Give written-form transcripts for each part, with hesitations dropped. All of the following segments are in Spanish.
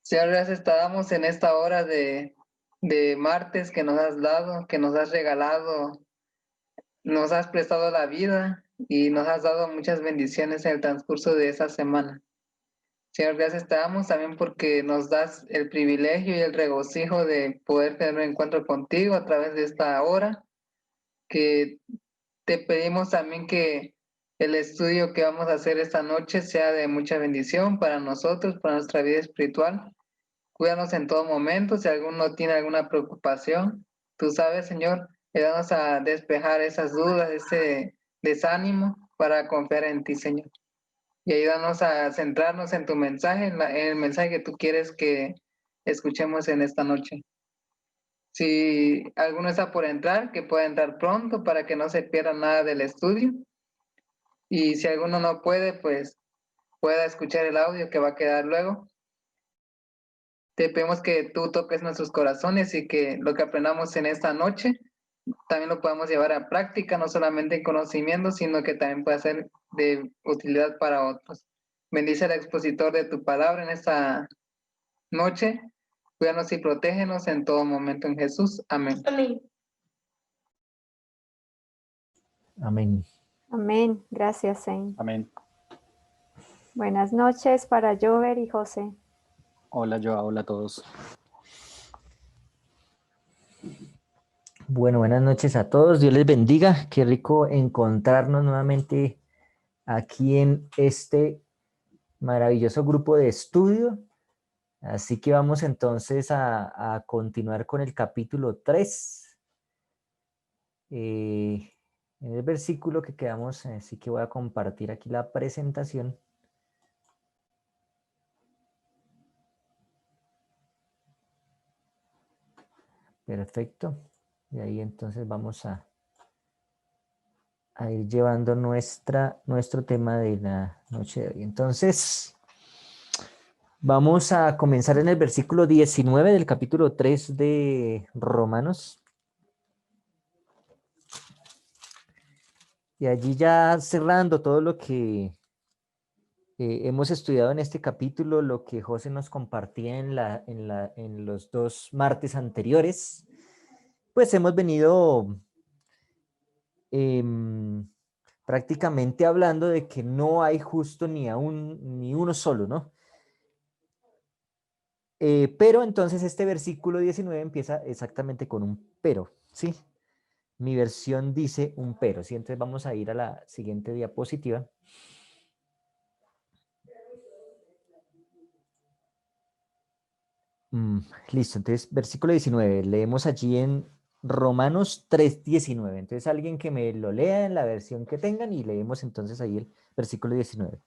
Señor, gracias te damos en esta hora de martes que nos has dado, que nos has regalado, nos has prestado la vida y nos has dado muchas bendiciones en el transcurso de esa semana. Señor, gracias te damos también porque nos das el privilegio y el regocijo de poder tener un encuentro contigo a través de esta hora, que te pedimos también que el estudio que vamos a hacer esta noche sea de mucha bendición para nosotros, para nuestra vida espiritual. Cuídanos en todo momento, si alguno tiene alguna preocupación, tú sabes, Señor, ayúdanos a despejar esas dudas, ese desánimo para confiar en ti, Señor. Y ayúdanos a centrarnos en tu mensaje, en el mensaje que tú quieres que escuchemos en esta noche. Si alguno está por entrar, que pueda entrar pronto para que no se pierda nada del estudio. Y si alguno no puede, pues pueda escuchar el audio que va a quedar luego. Te pedimos que tú toques nuestros corazones y que lo que aprendamos en esta noche también lo podamos llevar a práctica, no solamente en conocimiento, sino que también pueda ser de utilidad para otros. Bendice al expositor de tu palabra en esta noche. Cuídanos y protégenos en todo momento en Jesús. Amén. Amén. Amén. Amén. Gracias, Zane. Amén. Buenas noches para Jover y José. Hola, Joa, hola a todos. Bueno, buenas noches a todos. Dios les bendiga. Qué rico encontrarnos nuevamente aquí en este maravilloso grupo de estudio. Así que vamos entonces a continuar con el capítulo 3. En el versículo que quedamos, así que voy a compartir aquí la presentación. Perfecto. Y ahí entonces vamos a ir llevando nuestro tema de la noche de hoy. Entonces, vamos a comenzar en el versículo 19 del capítulo 3 de Romanos. Y allí ya cerrando todo lo que hemos estudiado en este capítulo, lo que José nos compartía en los 2 martes anteriores, pues hemos venido prácticamente hablando de que no hay justo ni uno solo, ¿no? Pero entonces este versículo 19 empieza exactamente con un pero, ¿sí? Mi versión dice un pero, ¿sí? Entonces vamos a ir a la siguiente diapositiva. Listo, entonces versículo 19, leemos allí en Romanos 3:19. Entonces alguien que me lo lea en la versión que tengan y leemos entonces ahí el versículo 19.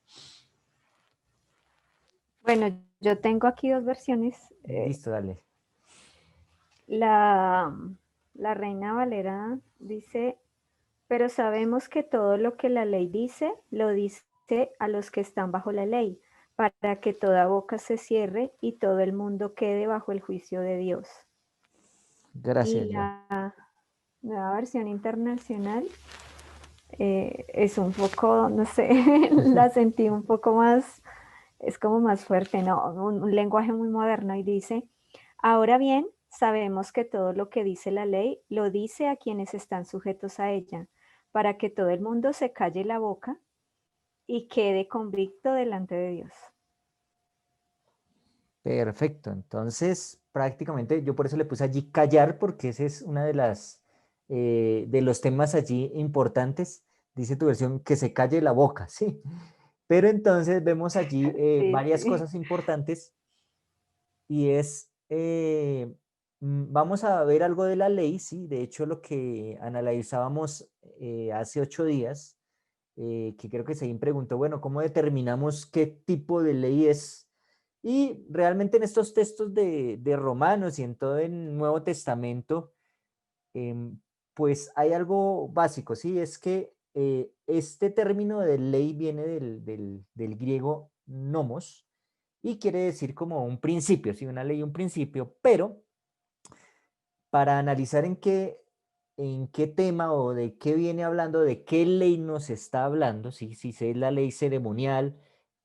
Bueno, yo tengo aquí 2 versiones. Listo, dale. La Reina Valera dice, pero sabemos que todo lo que la ley dice, lo dice a los que están bajo la ley, para que toda boca se cierre y todo el mundo quede bajo el juicio de Dios. Gracias, Y Joa. la nueva versión internacional es un poco, no sé, la sentí un poco más, es como más fuerte, ¿no? Un lenguaje muy moderno y dice, ahora bien, sabemos que todo lo que dice la ley lo dice a quienes están sujetos a ella, para que todo el mundo se calle la boca y quede convicto delante de Dios. Perfecto, entonces prácticamente yo por eso le puse allí callar, porque ese es una de los temas allí importantes. Dice tu versión que se calle la boca, ¿sí? Pero entonces vemos allí Sí, varias sí. cosas importantes y es, vamos a ver algo de la ley, ¿sí? De hecho, lo que analizábamos hace 8 días, que creo que Seguín preguntó, bueno, ¿cómo determinamos qué tipo de ley es? Y realmente en estos textos de Romanos y en todo el Nuevo Testamento, pues hay algo básico, ¿sí? Es que este término de ley viene del griego nomos y quiere decir como un principio, ¿sí? Una ley, un principio, pero para analizar en qué tema o de qué viene hablando, de qué ley nos está hablando, ¿sí? Si es la ley ceremonial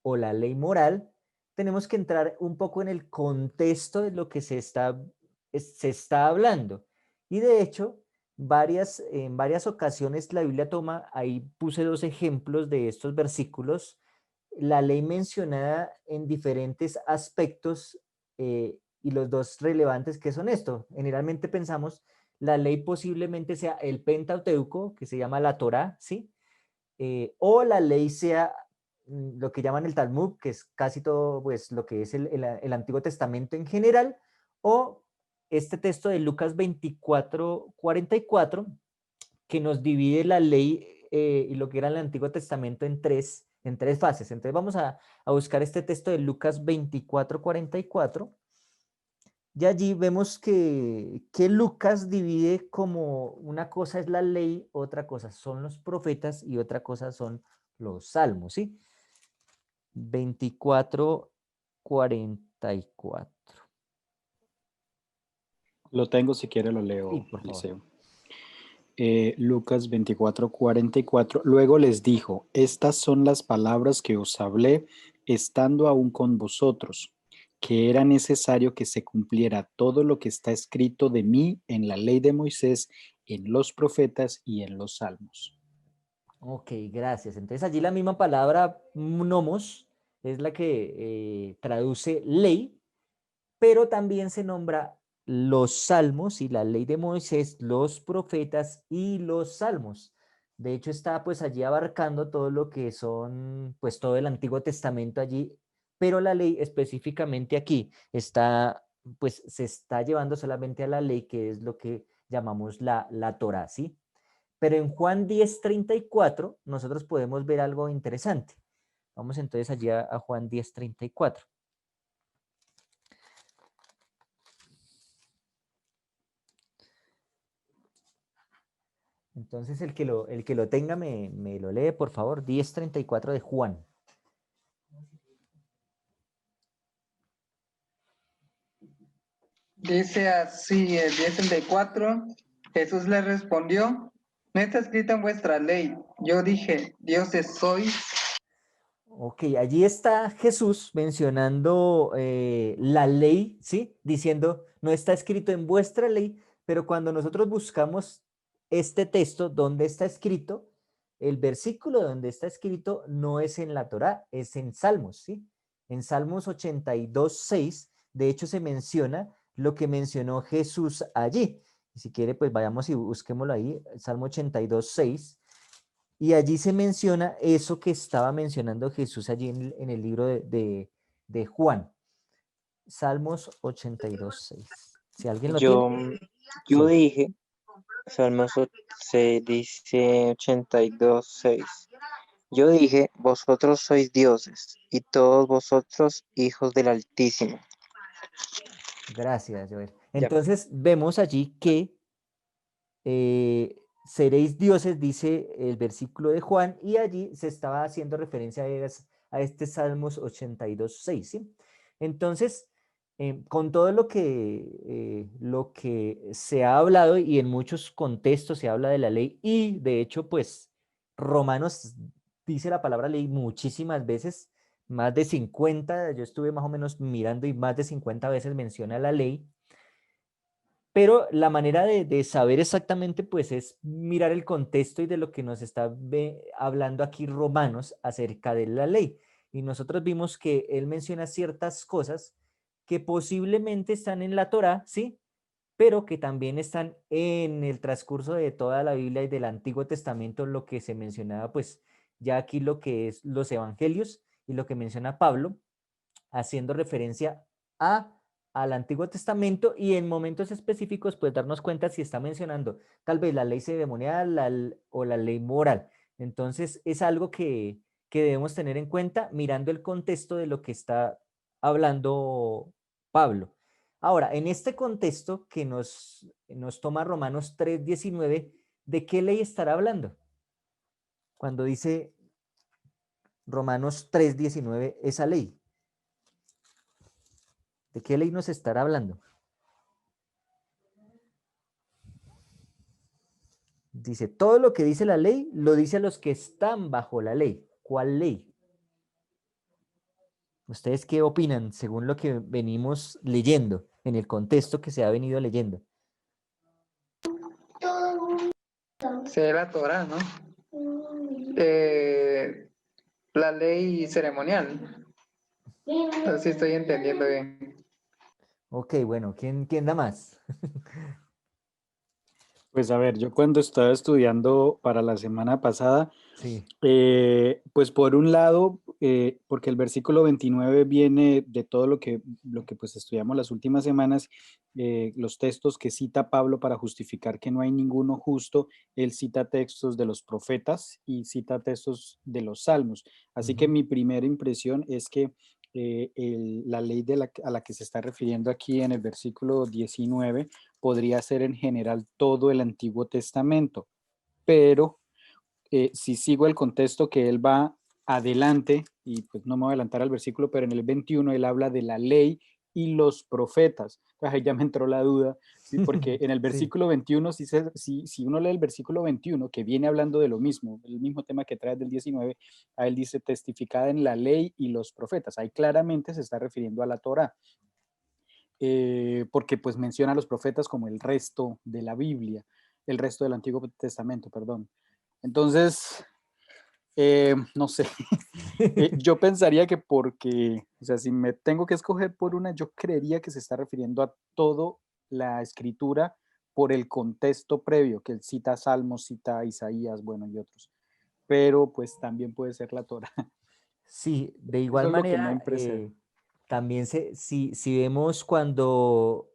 o la ley moral, tenemos que entrar un poco en el contexto de lo que se está hablando. Y de hecho, en varias ocasiones la Biblia toma, ahí puse 2 ejemplos de estos versículos, la ley mencionada en diferentes aspectos, y los 2 relevantes que son esto. Generalmente pensamos la ley posiblemente sea el Pentateuco, que se llama la Torá, ¿sí? O la ley sea lo que llaman el Talmud, que es casi todo pues, lo que es el Antiguo Testamento en general, o este texto de Lucas 24:44, que nos divide la ley y lo que era el Antiguo Testamento en tres fases. Entonces vamos a buscar este texto de Lucas 24:44. Y allí vemos que Lucas divide como una cosa es la ley, otra cosa son los profetas y otra cosa son los salmos, ¿sí? 24:44. Lo tengo, si quiere lo Sí, leo, por favor. Eliseo. Lucas 24:44. Luego les dijo, estas son las palabras que os hablé estando aún con vosotros, que era necesario que se cumpliera todo lo que está escrito de mí en la ley de Moisés, en los profetas y en los salmos. Ok, gracias. Entonces allí la misma palabra nomos es la que traduce ley, pero también se nombra los salmos y la ley de Moisés, los profetas y los salmos. De hecho, está pues allí abarcando todo lo que son, pues todo el Antiguo Testamento allí, pero la ley específicamente aquí está, pues se está llevando solamente a la ley, que es lo que llamamos la Torá, ¿sí? Pero en Juan 10:34 nosotros podemos ver algo interesante. Vamos entonces allí a Juan 10:34. Entonces el que lo tenga me lo lee, por favor. 10:34 de Juan. Dice así, el 10:34, Jesús le respondió, no está escrito en vuestra ley. Yo dije, dioses sois. Ok, allí está Jesús mencionando la ley, ¿sí? Diciendo, no está escrito en vuestra ley, pero cuando nosotros buscamos este texto, donde está escrito, el versículo donde está escrito no es en la Torá, es en Salmos, ¿sí? En Salmos 82:6, de hecho se menciona lo que mencionó Jesús allí. Y si quiere, pues vayamos y busquémoslo ahí, Salmo 82:6. Y allí se menciona eso que estaba mencionando Jesús allí en el libro de Juan. Salmos 82:6. Si alguien lo tiene, Yo, yo sí. dije, se dice 82:6. Yo dije, vosotros sois dioses y todos vosotros hijos del Altísimo. Gracias, Joel. Ya. Entonces vemos allí que seréis dioses, dice el versículo de Juan, y allí se estaba haciendo referencia a este Salmos 82:6, ¿sí? Entonces, con todo lo que se ha hablado y en muchos contextos se habla de la ley y de hecho, pues, Romanos dice la palabra ley muchísimas veces, más de 50, yo estuve más o menos mirando y más de 50 veces menciona la ley. Pero la manera de saber exactamente, pues, es mirar el contexto y de lo que nos está hablando aquí Romanos acerca de la ley. Y nosotros vimos que él menciona ciertas cosas que posiblemente están en la Torá, ¿sí? Pero que también están en el transcurso de toda la Biblia y del Antiguo Testamento, lo que se mencionaba, pues, ya aquí lo que es los evangelios y lo que menciona Pablo, haciendo referencia a al Antiguo Testamento y en momentos específicos pues darnos cuenta si está mencionando tal vez la ley ceremonial o la ley moral. Entonces es algo que debemos tener en cuenta mirando el contexto de lo que está hablando Pablo. Ahora, en este contexto que nos toma Romanos 3:19, ¿de qué ley estará hablando? Cuando dice Romanos 3:19, esa ley. ¿De qué ley nos estará hablando? Dice, todo lo que dice la ley, lo dice a los que están bajo la ley. ¿Cuál ley? ¿Ustedes qué opinan según lo que venimos leyendo, en el contexto que se ha venido leyendo? Sería la Torah, ¿no? La ley ceremonial. No sé si estoy entendiendo bien. Ok, bueno, ¿quién da más? Pues a ver, yo cuando estaba estudiando para la semana pasada, Sí. pues por un lado, porque el versículo 29 viene de todo lo que pues estudiamos las últimas semanas, los textos que cita Pablo para justificar que no hay ninguno justo, él cita textos de los profetas y cita textos de los salmos. Así que Ujú. mi primera impresión es que la ley a la que se está refiriendo aquí en el versículo 19 podría ser en general todo el Antiguo Testamento, pero si sigo el contexto que él va adelante, y pues no me voy a adelantar al versículo, pero en el 21 él habla de la ley y los profetas. Entonces ahí ya me entró la duda, ¿sí? Porque en el Sí, versículo 21, si uno lee el versículo 21, que viene hablando de lo mismo, el mismo tema que trae del 19, a él dice testificada en la ley y los profetas. Ahí claramente se está refiriendo a la Torá. Porque pues menciona a los profetas como el resto de la Biblia, el resto del Antiguo Testamento, perdón. Entonces, no sé, yo pensaría que porque, o sea, si me tengo que escoger por una, yo creería que se está refiriendo a toda la escritura por el contexto previo, que él cita Salmos, cita Isaías, bueno, y otros, pero pues también puede ser la Torá. sí, de Eso igual es lo que me da manera, impresión. también si vemos cuando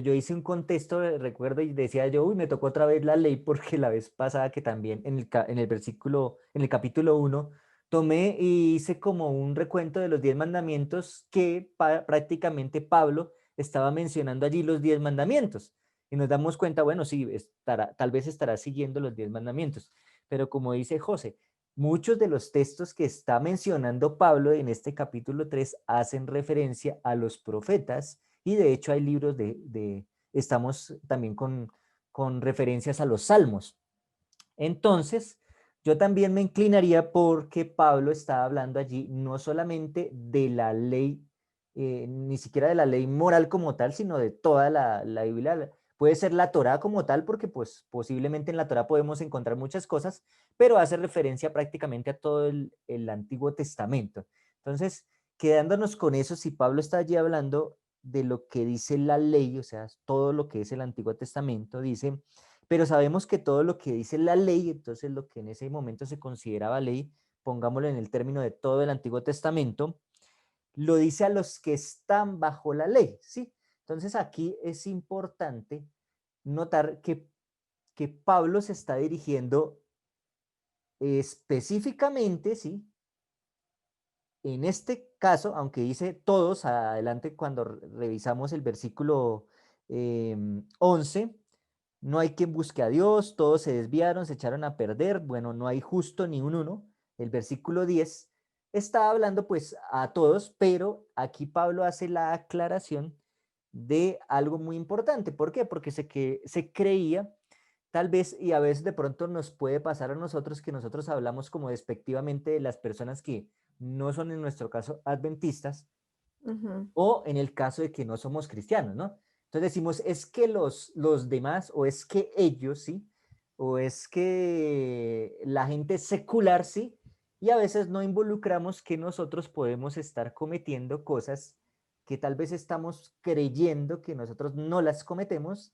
yo hice un contexto, recuerdo y decía yo, uy, me tocó otra vez la ley porque la vez pasada que también en el versículo, en el capítulo 1, tomé y hice como un recuento de los 10 mandamientos que prácticamente Pablo estaba mencionando allí los 10 mandamientos. Y nos damos cuenta, bueno, sí, tal vez estará siguiendo los 10 mandamientos, pero como dice José, muchos de los textos que está mencionando Pablo en este capítulo 3 hacen referencia a los profetas y de hecho hay libros estamos también con referencias a los salmos. Entonces, yo también me inclinaría porque Pablo está hablando allí no solamente de la ley, ni siquiera de la ley moral como tal, sino de toda la Biblia. Puede ser la Torá como tal, porque pues posiblemente en la Torá podemos encontrar muchas cosas, pero hace referencia prácticamente a todo el Antiguo Testamento. Entonces, quedándonos con eso, si Pablo está allí hablando de lo que dice la ley, o sea, todo lo que es el Antiguo Testamento, dice, pero sabemos que todo lo que dice la ley, entonces lo que en ese momento se consideraba ley, pongámoslo en el término de todo el Antiguo Testamento, lo dice a los que están bajo la ley, ¿sí? Entonces aquí es importante notar que Pablo se está dirigiendo específicamente, ¿sí? En este caso, aunque dice todos, adelante cuando revisamos el versículo 11, no hay quien busque a Dios, todos se desviaron, se echaron a perder, bueno, no hay justo ni un uno. El versículo 10 está hablando pues a todos, pero aquí Pablo hace la aclaración de algo muy importante. ¿Por qué? Porque se creía, tal vez, y a veces de pronto nos puede pasar a nosotros que nosotros hablamos como despectivamente de las personas que no son en nuestro caso adventistas, Ujú. o en el caso de que no somos cristianos, ¿no? Entonces decimos, es que los demás, o es que ellos, ¿sí? O es que la gente secular, ¿sí? Y a veces no involucramos que nosotros podemos estar cometiendo cosas que tal vez estamos creyendo que nosotros no las cometemos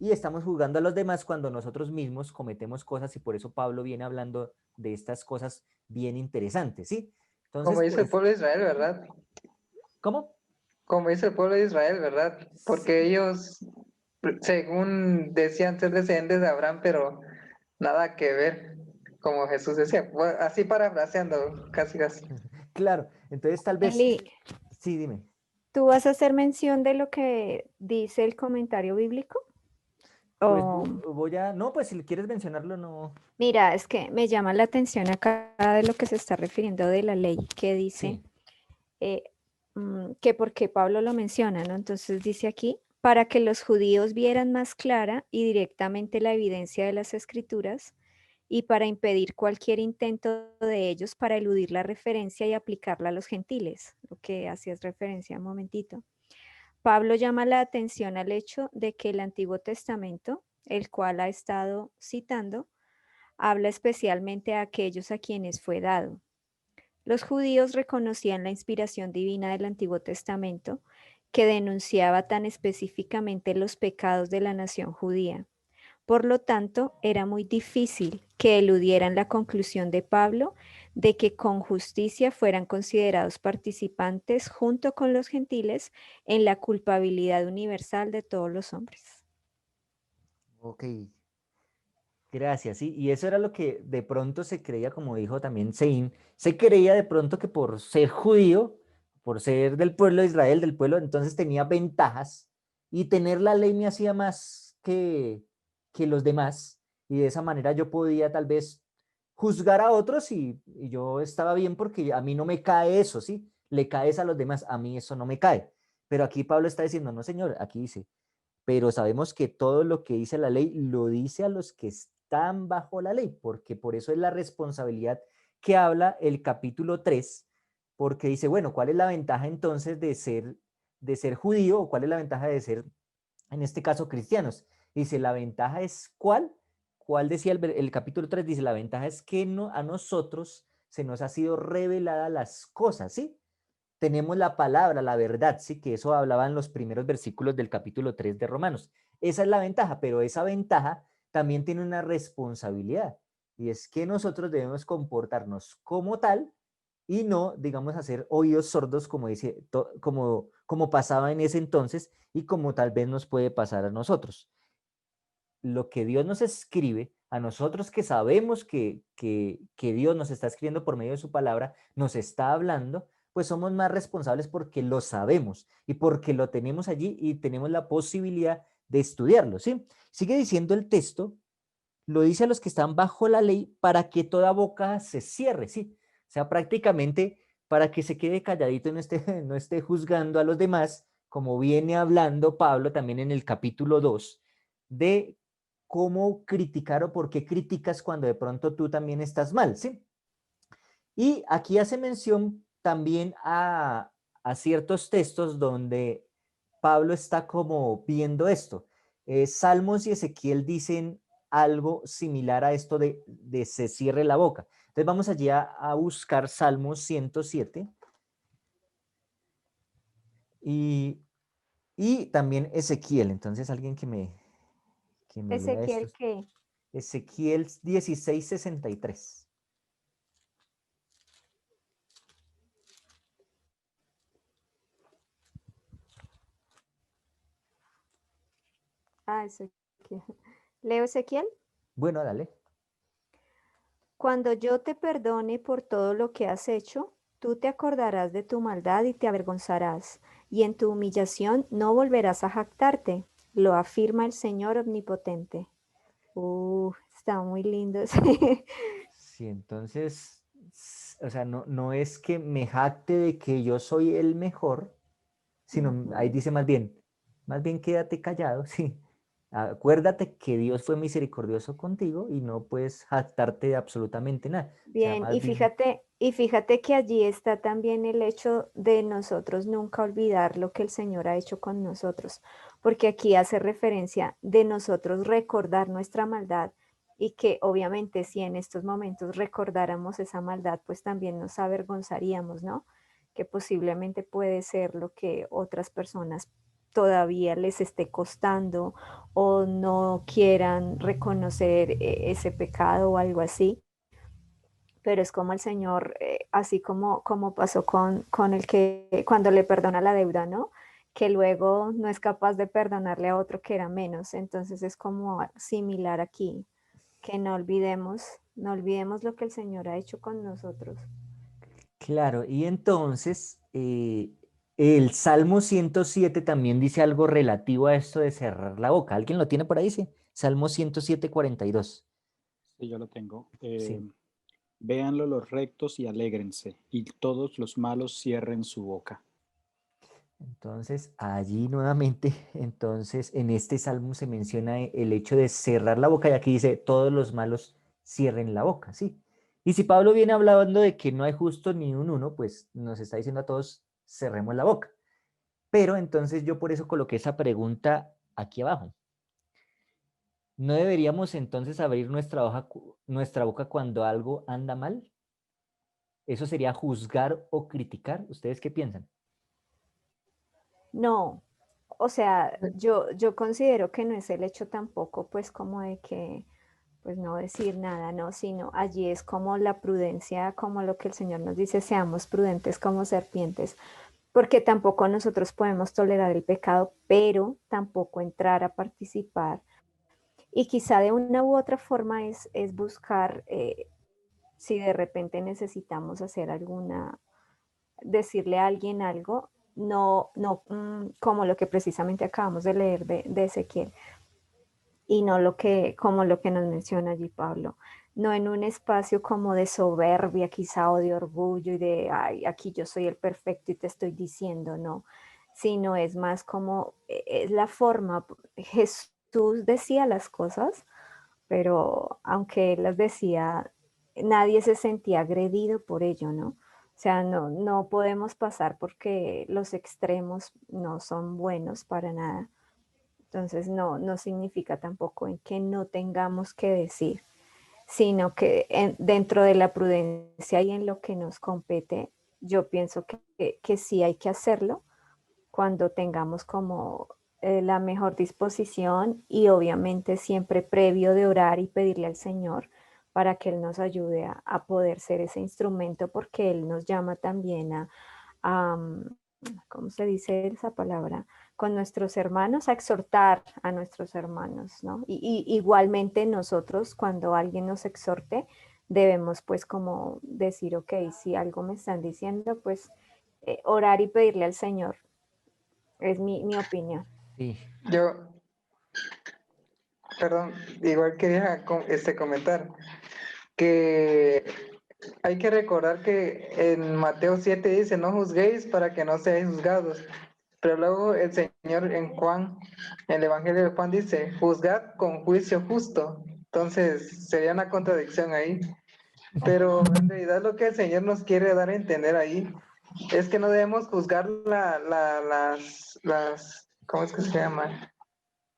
y estamos juzgando a los demás cuando nosotros mismos cometemos cosas y por eso Pablo viene hablando de estas cosas bien interesantes, ¿sí? Como Entonces, dice el pues, pueblo de Israel, ¿verdad? ¿cómo? Como dice el pueblo de Israel, ¿verdad? Porque Sí, ellos, según decían ser descendientes de Abraham, pero nada que ver, como Jesús decía. Bueno, así parafraseando, casi casi. claro, entonces tal vez, Eli, sí, dime. ¿tú vas a hacer mención de lo que dice el comentario bíblico? Pues O, voy a, no, pues si quieres mencionarlo, no. mira, es que me llama la atención acá de lo que se está refiriendo de la ley, que dice Sí, eh, que porque Pablo lo menciona, ¿no? Entonces dice aquí, para que los judíos vieran más clara y directamente la evidencia de las escrituras y para impedir cualquier intento de ellos para eludir la referencia y aplicarla a los gentiles, lo que hacías referencia un momentito. Pablo llama la atención al hecho de que el Antiguo Testamento, el cual ha estado citando, habla especialmente a aquellos a quienes fue dado. Los judíos reconocían la inspiración divina del Antiguo Testamento, que denunciaba tan específicamente los pecados de la nación judía. Por lo tanto, era muy difícil que eludieran la conclusión de Pablo de que con justicia fueran considerados participantes junto con los gentiles en la culpabilidad universal de todos los hombres. Ok, gracias. Sí, y eso era lo que de pronto se creía, como dijo también Sein, se creía de pronto que por ser judío, por ser del pueblo de Israel, del pueblo, entonces tenía ventajas y tener la ley me hacía más que los demás y de esa manera yo podía tal vez juzgar a otros y yo estaba bien porque a mí no me cae eso, ¿sí? Le caes a los demás, a mí eso no me cae. Pero aquí Pablo está diciendo, no señor, aquí dice, pero sabemos que todo lo que dice la ley lo dice a los que están bajo la ley, porque por eso es la responsabilidad que habla el capítulo 3, porque dice, bueno, ¿cuál es la ventaja entonces de ser judío o cuál es la ventaja de ser, en este caso, cristianos? Dice, la ventaja es ¿cuál? ¿Cuál decía el capítulo 3? Dice, la ventaja es que no, a nosotros se nos ha sido revelada las cosas, ¿sí? Tenemos la palabra, la verdad, sí, que eso hablaba en los primeros versículos del capítulo 3 de Romanos. Esa es la ventaja, pero esa ventaja también tiene una responsabilidad y es que nosotros debemos comportarnos como tal y no, digamos, hacer oídos sordos como dice, como pasaba en ese entonces y como tal vez nos puede pasar a nosotros. Lo que Dios nos escribe, a nosotros que sabemos que Dios nos está escribiendo por medio de su palabra, nos está hablando, pues somos más responsables porque lo sabemos y porque lo tenemos allí y tenemos la posibilidad de estudiarlo, ¿sí? Sigue diciendo el texto, lo dice a los que están bajo la ley para que toda boca se cierre, ¿sí? O sea, prácticamente para que se quede calladito y no esté, no esté juzgando a los demás, como viene hablando Pablo también en el capítulo 2, de cómo criticar o por qué criticas cuando de pronto tú también estás mal, ¿sí? Y aquí hace mención también a ciertos textos donde Pablo está como viendo esto. Salmos y Ezequiel dicen algo similar a esto de se cierre la boca. Entonces vamos allí a buscar Salmos 107 y, y también Ezequiel. Entonces alguien que me lea esto. Ezequiel, ¿qué? Ezequiel 16:63. Ah, Ezequiel. ¿Leo Ezequiel? Bueno, dale. Cuando yo te perdone por todo lo que has hecho, tú te acordarás de tu maldad y te avergonzarás, y en tu humillación no volverás a jactarte, lo afirma el Señor Omnipotente. Está muy lindo ese. Sí, entonces, o sea, no es que me jacte de que yo soy el mejor, sino ahí dice más bien quédate callado, sí. Acuérdate que Dios fue misericordioso contigo y no puedes jactarte de absolutamente nada. O sea, Bien, más bien, y fíjate que allí está también el hecho de nosotros nunca olvidar lo que el Señor ha hecho con nosotros, porque aquí hace referencia de nosotros recordar nuestra maldad y que obviamente si en estos momentos recordáramos esa maldad, pues también nos avergonzaríamos, ¿no? Que posiblemente puede ser lo que otras personas todavía les esté costando o no quieran reconocer ese pecado o algo así, pero es como el Señor, así como pasó con el que cuando le perdona la deuda, ¿no? Que luego no es capaz de perdonarle a otro que era menos. Entonces es como similar aquí, que no olvidemos lo que el Señor ha hecho con nosotros. claro, y entonces el Salmo 107 también dice algo relativo a esto de cerrar la boca. ¿Alguien lo tiene por ahí? Sí. Salmo 107:42. Sí, yo lo tengo. Sí. Véanlo los rectos y alégrense, y todos los malos cierren su boca. Entonces, allí nuevamente, entonces en este salmo se menciona el hecho de cerrar la boca y aquí dice, todos los malos cierren la boca, ¿sí? Y si Pablo viene hablando de que no hay justo ni un uno, pues nos está diciendo a todos, cerremos la boca. Pero entonces yo por eso coloqué esa pregunta aquí abajo. ¿No deberíamos entonces abrir nuestra boca cuando algo anda mal? ¿Eso sería juzgar o criticar? ¿Ustedes qué piensan? No, o sea, yo considero que no es el hecho tampoco, pues como de que, pues no decir nada, no, sino allí es como la prudencia, como lo que el Señor nos dice, seamos prudentes como serpientes, porque tampoco nosotros podemos tolerar el pecado, pero tampoco entrar a participar. Y quizá de una u otra forma es buscar, si de repente necesitamos hacer alguna, decirle a alguien algo, como lo que precisamente acabamos de leer de Ezequiel, y no como lo que nos menciona allí Pablo, no en un espacio como de soberbia quizá o de orgullo y de, ay, aquí yo soy el perfecto y te estoy diciendo, no, sino es más como, es la forma, Jesús decía las cosas, pero aunque él las decía, nadie se sentía agredido por ello, ¿no? O sea, no podemos pasar porque los extremos no son buenos para nada. Entonces, no significa tampoco en que no tengamos que decir, sino que dentro de la prudencia y en lo que nos compete, yo pienso que sí hay que hacerlo cuando tengamos como la mejor disposición y obviamente siempre previo de orar y pedirle al Señor para que Él nos ayude a poder ser ese instrumento, porque Él nos llama también ¿cómo se dice esa palabra? Con nuestros hermanos, a exhortar a nuestros hermanos, ¿no? Y igualmente nosotros, cuando alguien nos exhorte, debemos pues como decir, ok, si algo me están diciendo, pues orar y pedirle al Señor. Es mi opinión. Sí, Yo, perdón, igual quería comentar que hay que recordar que en Mateo 7 dice, no juzguéis para que no seáis juzgados. Pero luego el Señor en Juan, en el Evangelio de Juan dice, juzgad con juicio justo. Entonces sería una contradicción ahí. Pero en realidad lo que el Señor nos quiere dar a entender ahí es que no debemos juzgar ¿cómo es que se llama?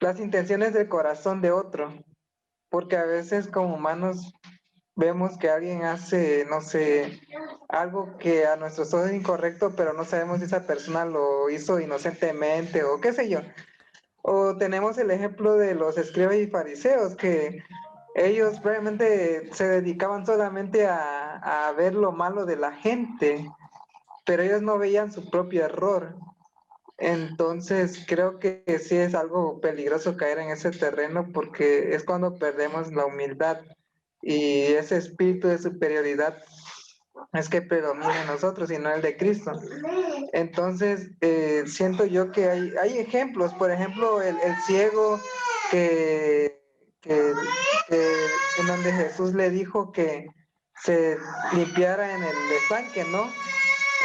Las intenciones del corazón de otro. Porque a veces como humanos vemos que alguien hace, no sé, algo que a nuestros ojos es incorrecto, pero no sabemos si esa persona lo hizo inocentemente o qué sé yo. O tenemos el ejemplo de los escribas y fariseos, que ellos realmente se dedicaban solamente a ver lo malo de la gente, pero ellos no veían su propio error. Entonces creo que sí es algo peligroso caer en ese terreno porque es cuando perdemos la humildad y ese espíritu de superioridad es que predomina en nosotros y no el de Cristo. Entonces siento yo que hay ejemplos, por ejemplo el ciego que, que, que en donde Jesús le dijo que se limpiara en el estanque, ¿no?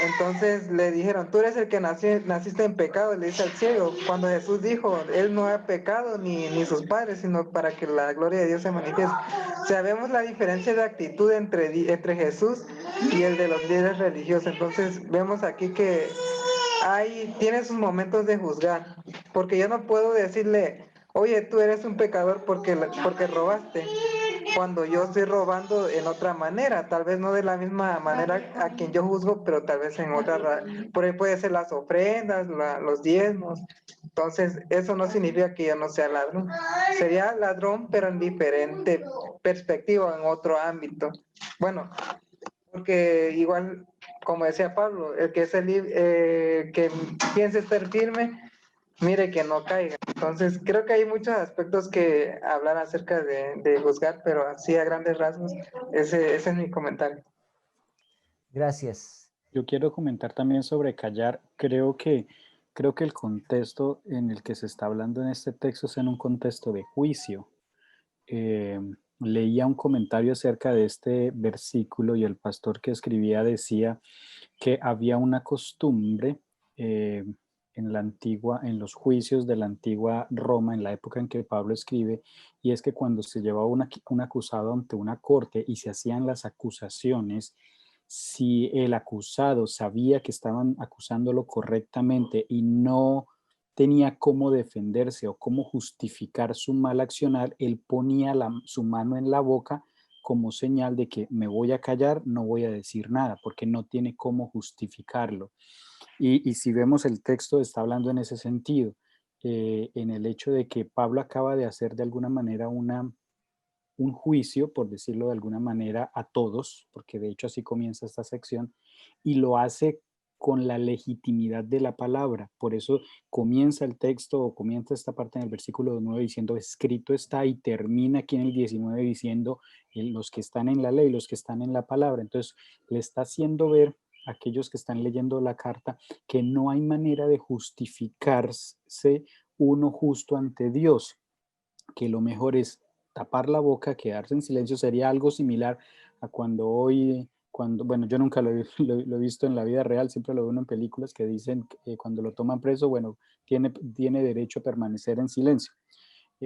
Entonces le dijeron, tú eres el que naciste en pecado, le dice al ciego. Cuando Jesús dijo, él no ha pecado ni sus padres, sino para que la gloria de Dios se manifieste. Sabemos la diferencia de actitud entre Jesús y el de los líderes religiosos. Entonces vemos aquí que tiene sus momentos de juzgar, porque yo no puedo decirle, oye, tú eres un pecador porque robaste, cuando yo estoy robando en otra manera, tal vez no de la misma manera a quien yo juzgo, pero tal vez en otra, por ahí puede ser las ofrendas, los diezmos. Entonces, eso no significa que yo no sea ladrón. Sería ladrón, pero en diferente perspectiva, en otro ámbito. Bueno, porque igual, como decía Pablo, el que que piense estar firme, mire que no caiga. Entonces, creo que hay muchos aspectos que hablar acerca de juzgar, pero así a grandes rasgos, ese es mi comentario. gracias. Yo quiero comentar también sobre callar. Creo que el contexto en el que se está hablando en este texto es en un contexto de juicio. Eh, Leía un comentario acerca de este versículo y el pastor que escribía decía que había una costumbre en los juicios de la antigua Roma, en la época en que Pablo escribe, y es que cuando se llevaba un acusado ante una corte y se hacían las acusaciones, si el acusado sabía que estaban acusándolo correctamente y no tenía cómo defenderse o cómo justificar su mal accionar, él ponía su mano en la boca como señal de que me voy a callar, no voy a decir nada, porque no tiene cómo justificarlo. Y si vemos el texto, está hablando en ese sentido, en el hecho de que Pablo acaba de hacer de alguna manera un juicio, por decirlo de alguna manera, a todos, porque de hecho así comienza esta sección, y lo hace con la legitimidad de la palabra. Por eso comienza el texto o comienza esta parte en el versículo 9 diciendo, escrito está, y termina aquí en el 19 diciendo, los que están en la ley, los que están en la palabra. Entonces le está haciendo ver a aquellos que están leyendo la carta que no hay manera de justificarse uno justo ante Dios, que lo mejor es tapar la boca, quedarse en silencio. Sería algo similar a bueno, yo nunca lo he visto en la vida real, siempre lo veo en películas que dicen que cuando lo toman preso, bueno, tiene derecho a permanecer en silencio.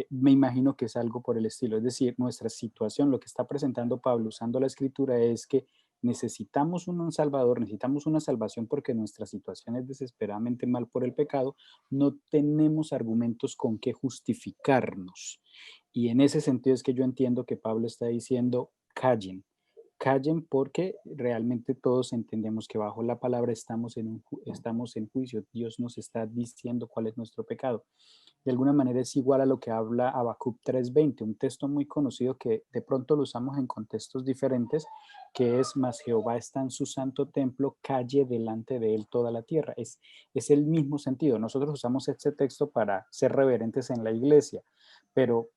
Me imagino que es algo por el estilo. Es decir, nuestra situación, lo que está presentando Pablo usando la escritura es que necesitamos un Salvador, necesitamos una salvación porque nuestra situación es desesperadamente mal por el pecado, no tenemos argumentos con que justificarnos. Y en ese sentido es que yo entiendo que Pablo está diciendo, callen porque realmente todos entendemos que bajo la palabra estamos en juicio. Dios nos está diciendo cuál es nuestro pecado. De alguna manera es igual a lo que habla Habacuc 3:20, un texto muy conocido que de pronto lo usamos en contextos diferentes, que es, mas Jehová está en su santo templo, calle delante de él toda la tierra. Es el mismo sentido. Nosotros usamos este texto para ser reverentes en la iglesia, pero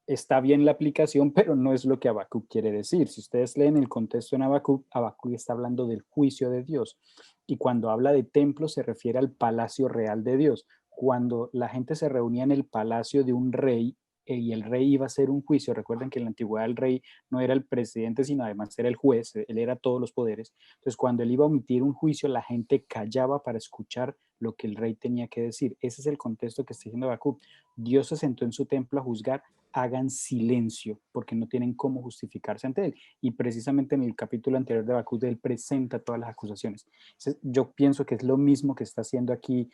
está bien la aplicación, pero no es lo que Habacuc quiere decir. Si ustedes leen el contexto en Habacuc, Habacuc está hablando del juicio de Dios. Y cuando habla de templo se refiere al palacio real de Dios. Cuando la gente se reunía en el palacio de un rey y el rey iba a hacer un juicio, recuerden que en la antigüedad el rey no era el presidente, sino además era el juez, él era todos los poderes. Entonces, cuando él iba a omitir un juicio, la gente callaba para escuchar lo que el rey tenía que decir. Ese es el contexto que está diciendo Habacuc. Dios se sentó en su templo a juzgar, hagan silencio, porque no tienen cómo justificarse ante él. Y precisamente en el capítulo anterior de Habacuc, él presenta todas las acusaciones. Entonces, yo pienso que es lo mismo que está haciendo aquí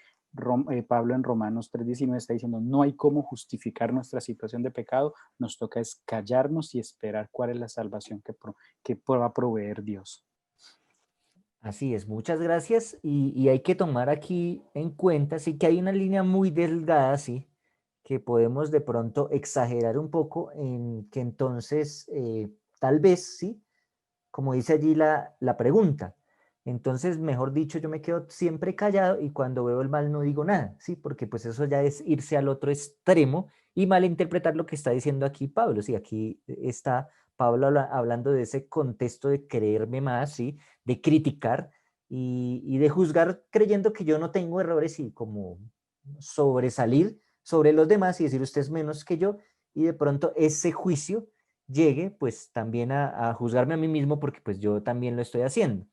Pablo en Romanos 3:19, está diciendo, no hay cómo justificar nuestra situación de pecado, nos toca es callarnos y esperar cuál es la salvación que va a proveer Dios. Así es, muchas gracias. Y hay que tomar aquí en cuenta, sí que hay una línea muy delgada, sí, que podemos de pronto exagerar un poco en que entonces, tal vez, sí, como dice allí la pregunta. Entonces, mejor dicho, yo me quedo siempre callado y cuando veo el mal no digo nada, ¿sí? Porque pues eso ya es irse al otro extremo y malinterpretar lo que está diciendo aquí Pablo, ¿sí? Aquí está Pablo hablando de ese contexto de creerme más, ¿sí? De criticar y de juzgar creyendo que yo no tengo errores y como sobresalir sobre los demás y decir usted es menos que yo y de pronto ese juicio llegue pues también a juzgarme a mí mismo porque pues yo también lo estoy haciendo.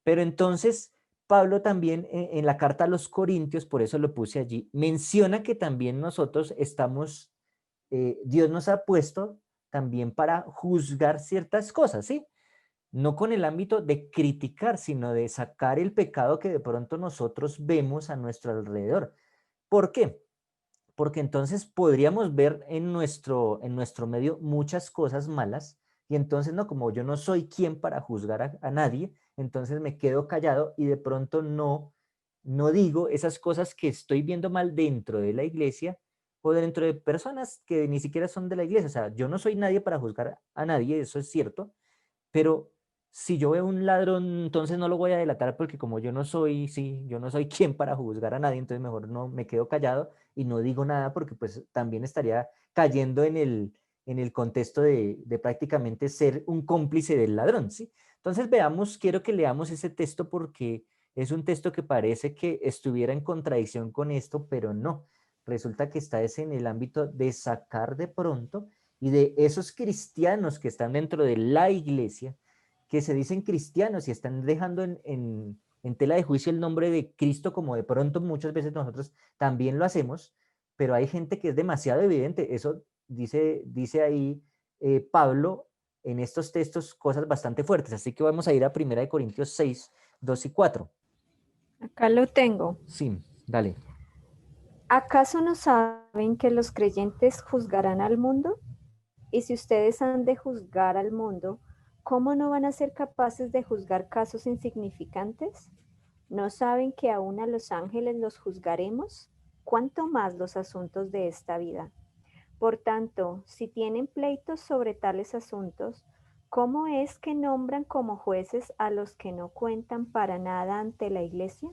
Pero entonces Pablo también en la carta a los Corintios, por eso lo puse allí, menciona que también nosotros estamos, Dios nos ha puesto también para juzgar ciertas cosas, ¿sí? No con el ámbito de criticar, sino de sacar el pecado que de pronto nosotros vemos a nuestro alrededor. ¿Por qué? Porque entonces podríamos ver en nuestro medio muchas cosas malas y entonces no, como yo no soy quien para juzgar a nadie, entonces me quedo callado y de pronto no digo esas cosas que estoy viendo mal dentro de la iglesia o dentro de personas que ni siquiera son de la iglesia. O sea, yo no soy nadie para juzgar a nadie, eso es cierto, pero si yo veo un ladrón, entonces no lo voy a delatar porque como yo no soy, sí, yo no soy quien para juzgar a nadie, entonces mejor no me quedo callado y no digo nada porque pues también estaría cayendo en el contexto de prácticamente ser un cómplice del ladrón, ¿sí? Entonces veamos, quiero que leamos ese texto porque es un texto que parece que estuviera en contradicción con esto, pero no. Resulta que está es en el ámbito de sacar de pronto y de esos cristianos que están dentro de la iglesia, que se dicen cristianos y están dejando en en tela de juicio el nombre de Cristo, como de pronto muchas veces nosotros también lo hacemos, pero hay gente que es demasiado evidente. Eso dice ahí Pablo en estos textos cosas bastante fuertes. Así que vamos a ir a 1 Corintios 6, 2 y 4. Acá lo tengo. Sí, dale. ¿Acaso no saben que los creyentes juzgarán al mundo? Y si ustedes han de juzgar al mundo, ¿cómo no van a ser capaces de juzgar casos insignificantes? ¿No saben que aún a los ángeles los juzgaremos? ¿Cuánto más los asuntos de esta vida? Por tanto, si tienen pleitos sobre tales asuntos, ¿cómo es que nombran como jueces a los que no cuentan para nada ante la iglesia?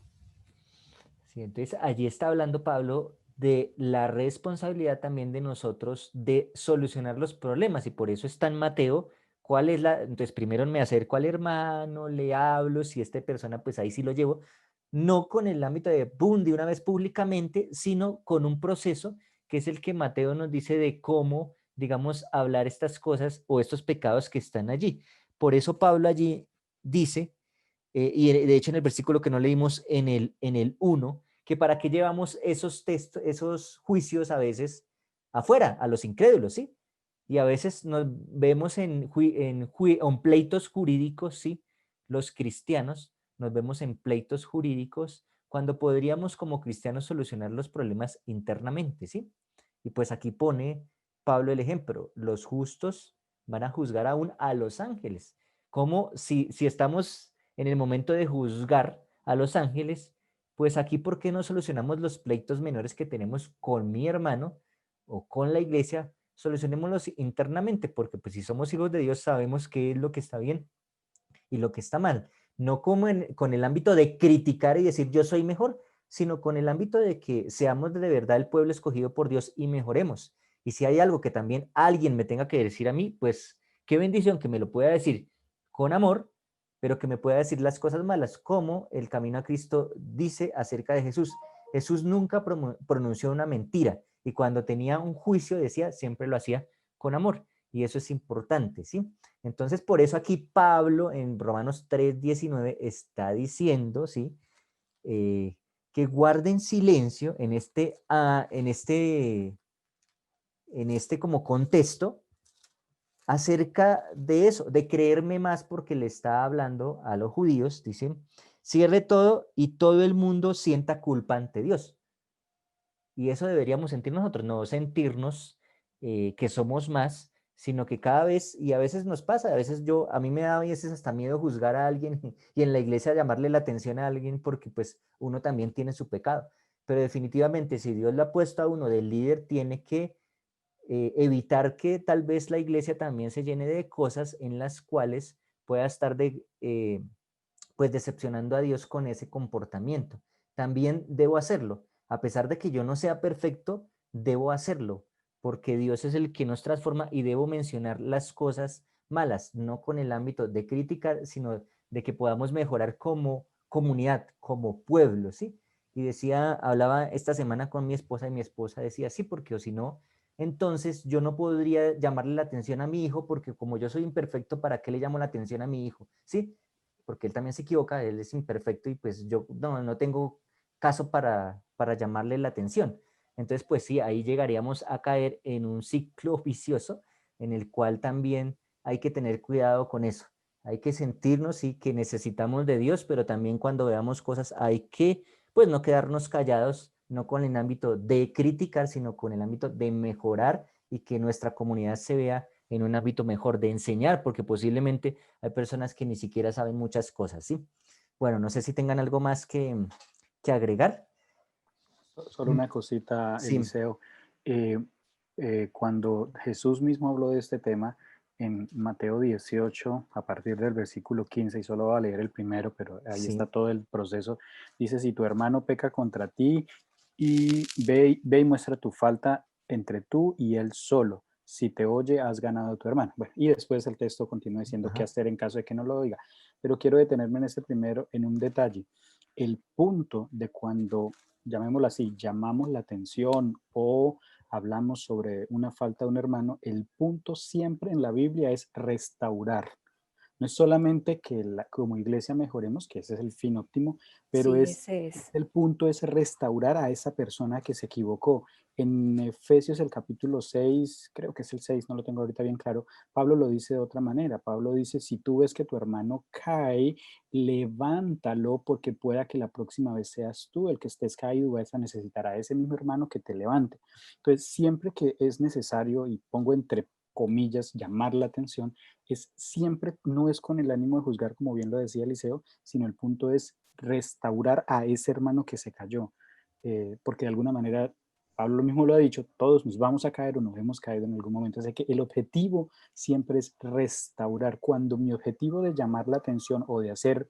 Sí, entonces allí está hablando Pablo de la responsabilidad también de nosotros de solucionar los problemas y por eso está en Mateo. ¿Cuál es la? Entonces primero me acerco al hermano, le hablo, si esta persona pues ahí sí lo llevo, no con el ámbito de boom, de una vez públicamente, sino con un proceso que es el que Mateo nos dice de cómo, digamos, hablar estas cosas o estos pecados que están allí. Por eso Pablo allí dice y de hecho en el versículo que no leímos en el 1, que para qué llevamos esos textos, esos juicios a veces afuera, a los incrédulos, ¿sí? Y a veces nos vemos en pleitos jurídicos, ¿sí? Los cristianos nos vemos en pleitos jurídicos cuando podríamos como cristianos solucionar los problemas internamente, ¿sí? Y pues aquí pone Pablo el ejemplo, los justos van a juzgar aún a los ángeles. Como si estamos en el momento de juzgar a los ángeles, pues aquí, ¿por qué no solucionamos los pleitos menores que tenemos con mi hermano o con la iglesia? Solucionémoslos internamente, porque pues si somos hijos de Dios sabemos qué es lo que está bien y lo que está mal. No como con el ámbito de criticar y decir yo soy mejor, sino con el ámbito de que seamos de verdad el pueblo escogido por Dios y mejoremos. Y si hay algo que también alguien me tenga que decir a mí, pues qué bendición que me lo pueda decir con amor, pero que me pueda decir las cosas malas, como el Camino a Cristo dice acerca de Jesús. Jesús nunca pronunció una mentira y cuando tenía un juicio decía, siempre lo hacía con amor. Y eso es importante, ¿sí? Entonces, por eso aquí Pablo en Romanos 3:19 está diciendo, ¿sí? Que guarden silencio en este como contexto acerca de eso, de creerme más porque le está hablando a los judíos, dicen, cierre todo y todo el mundo sienta culpa ante Dios. Y eso deberíamos sentir nosotros, no sentirnos que somos más, sino que cada vez, y a veces nos pasa, a veces a mí me da a veces hasta miedo juzgar a alguien y en la iglesia llamarle la atención a alguien porque pues uno también tiene su pecado. Pero definitivamente si Dios le ha puesto a uno de líder, tiene que evitar que tal vez la iglesia también se llene de cosas en las cuales pueda estar pues decepcionando a Dios con ese comportamiento. También debo hacerlo. A pesar de que yo no sea perfecto, debo hacerlo, porque Dios es el que nos transforma y debo mencionar las cosas malas, no con el ámbito de criticar, sino de que podamos mejorar como comunidad, como pueblo, ¿sí? Y hablaba esta semana con mi esposa y mi esposa decía, sí, porque o si no, entonces yo no podría llamarle la atención a mi hijo porque como yo soy imperfecto, ¿para qué le llamo la atención a mi hijo? ¿Sí? Porque él también se equivoca, él es imperfecto y pues yo no tengo caso para llamarle la atención. Entonces, pues sí, ahí llegaríamos a caer en un ciclo vicioso en el cual también hay que tener cuidado con eso. Hay que sentirnos, sí, que necesitamos de Dios, pero también cuando veamos cosas hay que, pues, no quedarnos callados, no con el ámbito de criticar, sino con el ámbito de mejorar y que nuestra comunidad se vea en un ámbito mejor de enseñar, porque posiblemente hay personas que ni siquiera saben muchas cosas, ¿sí? Bueno, no sé si tengan algo más que agregar. Solo una cosita, Sí, Eliseo. Eh, Cuando Jesús mismo habló de este tema, en Mateo 18, a partir del versículo 15, y solo voy a leer el primero, pero ahí está sí, todo el proceso, dice, si tu hermano peca contra ti, y ve y muestra tu falta entre tú y él solo. Si te oye, has ganado a tu hermano. Bueno, y después el texto continúa diciendo qué ajá, hacer en caso de que no lo oiga. Pero quiero detenerme en este primero, en un detalle. El punto de cuando, llamémoslo así, llamamos la atención o hablamos sobre una falta de un hermano, el punto siempre en la Biblia es restaurar. No es solamente que como iglesia mejoremos, que ese es el fin óptimo, pero Sí, ese es. el punto es restaurar a esa persona que se equivocó. En Efesios el capítulo 6, creo que es el 6, no lo tengo ahorita bien claro, Pablo lo dice de otra manera. Pablo dice, si tú ves que tu hermano cae, levántalo porque pueda que la próxima vez seas tú el que estés caído, vas a necesitar a ese mismo hermano que te levante. Entonces, siempre que es necesario, y pongo entre comillas, llamar la atención, es siempre, no es con el ánimo de juzgar, como bien lo decía Eliseo, sino el punto es restaurar a ese hermano que se cayó. Porque de alguna manera, Pablo mismo lo ha dicho, todos nos vamos a caer o nos hemos caído en algún momento. Así que el objetivo siempre es restaurar. Cuando mi objetivo de llamar la atención o de hacer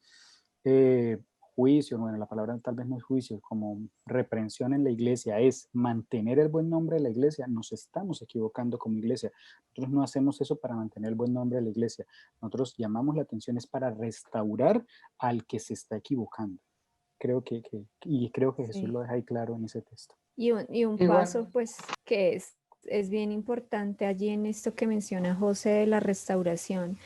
juicio, bueno, la palabra tal vez no es juicio, como reprensión en la iglesia, es mantener el buen nombre de la iglesia, nos estamos equivocando como iglesia. Nosotros no hacemos eso para mantener el buen nombre de la iglesia. Nosotros llamamos la atención es para restaurar al que se está equivocando. Y creo que Jesús Sí. lo deja ahí claro en ese texto. Y un paso, Igual, pues, que es bien importante allí en esto que menciona José de la restauración,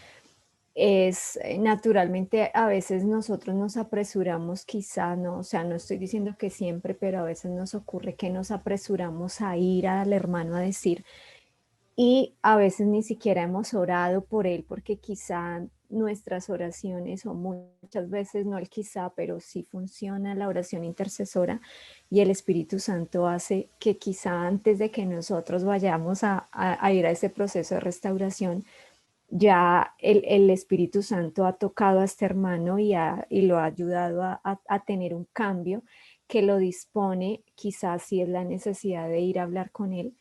es naturalmente a veces nosotros nos apresuramos, quizá no, o sea, no estoy diciendo que siempre, pero a veces nos ocurre que nos apresuramos a ir al hermano a decir, y a veces ni siquiera hemos orado por él porque quizá nuestras oraciones o muchas veces no el quizá, pero sí funciona la oración intercesora y el Espíritu Santo hace que quizá antes de que nosotros vayamos a ir a ese proceso de restauración, ya el Espíritu Santo ha tocado a este hermano y lo ha ayudado a tener un cambio que lo dispone, quizás si es la necesidad de ir a hablar con él,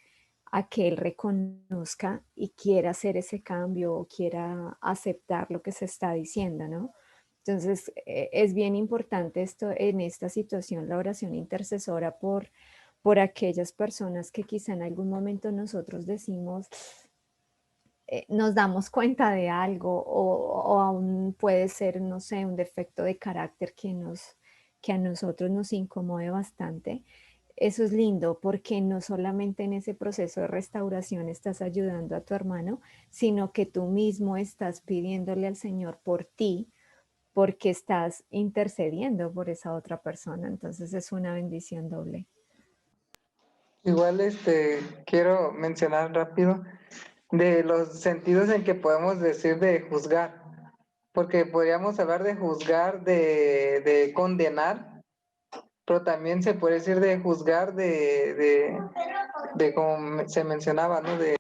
a que él reconozca y quiera hacer ese cambio o quiera aceptar lo que se está diciendo, ¿no? Entonces, es bien importante esto en esta situación, la oración intercesora por aquellas personas que quizá en algún momento nosotros decimos, nos damos cuenta de algo o aún puede ser, no sé, un defecto de carácter que a nosotros nos incomode bastante. Eso es lindo porque no solamente en ese proceso de restauración estás ayudando a tu hermano, sino que tú mismo estás pidiéndole al Señor por ti, porque estás intercediendo por esa otra persona. Entonces es una bendición doble. igual quiero mencionar rápido de los sentidos en que podemos decir de juzgar, porque podríamos hablar de juzgar, de condenar, pero también se puede decir de juzgar, de como se mencionaba, ¿no? De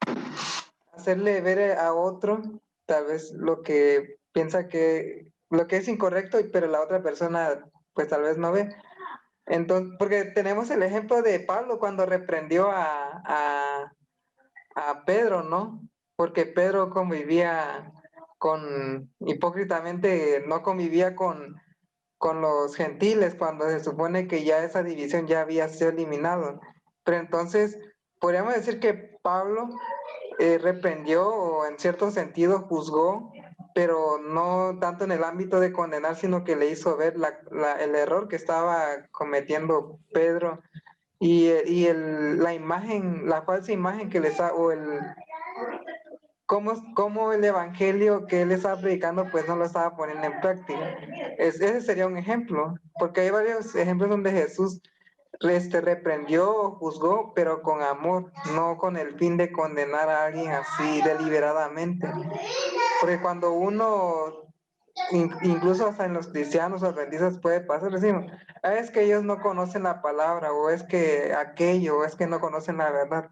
hacerle ver a otro tal vez lo que piensa que, lo que es incorrecto, pero la otra persona pues tal vez no ve. Entonces, porque tenemos el ejemplo de Pablo cuando reprendió a Pedro, ¿no? Porque Pedro convivía hipócritamente no convivía con los gentiles cuando se supone que ya esa división ya había sido eliminado. Pero entonces, podríamos decir que Pablo reprendió o en cierto sentido juzgó, pero no tanto en el ámbito de condenar, sino que le hizo ver el error que estaba cometiendo Pedro la imagen, la falsa imagen que les ha, o el, cómo el evangelio que él estaba predicando, pues no lo estaba poniendo en práctica. Ese sería un ejemplo, porque hay varios ejemplos donde Jesús reprendió o juzgó, pero con amor, no con el fin de condenar a alguien así deliberadamente. Porque cuando uno, incluso hasta en los cristianos o adventistas puede pasar, decimos, es que ellos no conocen la palabra, o es que aquello, o es que no conocen la verdad.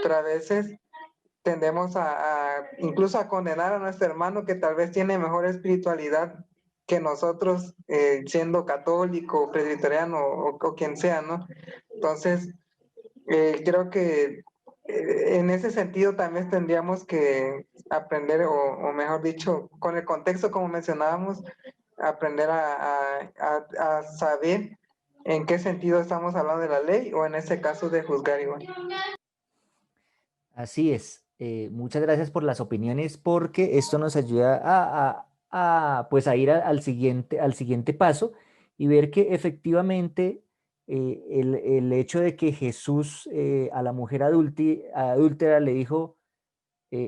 Pero a veces tendemos incluso a condenar a nuestro hermano que tal vez tiene mejor espiritualidad que nosotros, siendo católico, presbiteriano o quien sea, ¿no? Entonces, creo que en ese sentido también tendríamos que aprender, o mejor dicho, con el contexto como mencionábamos, aprender a saber en qué sentido estamos hablando de la ley o en este caso de juzgar igual. Así es. Muchas gracias por las opiniones porque esto nos ayuda pues a ir al siguiente paso y ver que efectivamente el hecho de que Jesús a la mujer adúltera le dijo,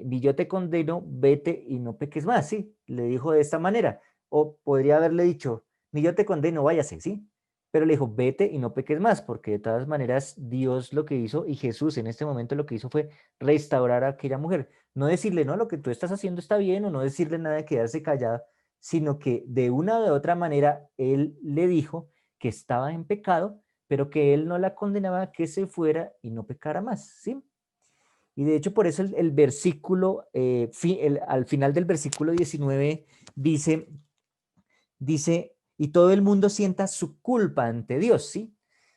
ni yo te condeno, vete y no peques más, ¿sí? Le dijo de esta manera. O podría haberle dicho, ni yo te condeno, váyase, ¿sí? Pero le dijo, vete y no peques más, porque de todas maneras Dios lo que hizo y Jesús en este momento lo que hizo fue restaurar a aquella mujer. No decirle, no, lo que tú estás haciendo está bien, o no decirle nada de quedarse callada, sino que de una u otra manera él le dijo que estaba en pecado, pero que él no la condenaba a que se fuera y no pecara más, ¿sí? Y de hecho por eso el versículo, al final del versículo 19 dice, y todo el mundo sienta su culpa ante Dios, ¿sí?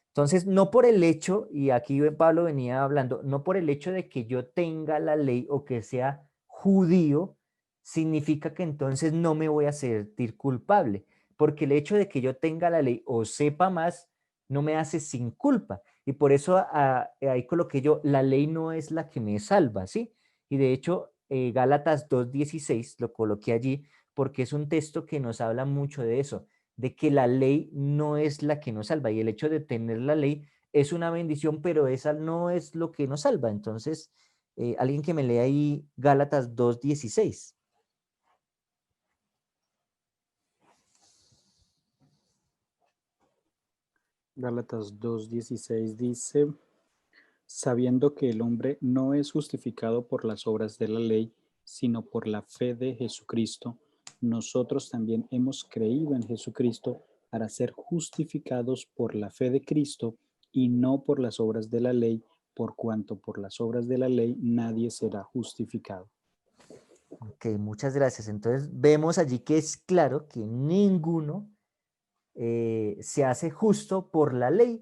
Entonces, no por el hecho, y aquí Pablo venía hablando, no por el hecho de que yo tenga la ley o que sea judío, significa que entonces no me voy a sentir culpable, porque el hecho de que yo tenga la ley o sepa más, no me hace sin culpa. Y por eso ahí coloqué yo, la ley no es la que me salva, ¿sí? Y de hecho, Gálatas 2:16 lo coloqué allí, porque es un texto que nos habla mucho de eso, de que la ley no es la que nos salva y el hecho de tener la ley es una bendición, pero esa no es lo que nos salva. Entonces, alguien que me lea ahí Gálatas 2:16. Gálatas 2:16 dice, sabiendo que el hombre no es justificado por las obras de la ley, sino por la fe de Jesucristo, nosotros también hemos creído en Jesucristo para ser justificados por la fe de Cristo y no por las obras de la ley, por cuanto por las obras de la ley nadie será justificado. Ok, muchas gracias. Entonces, vemos allí que es claro que ninguno se hace justo por la ley,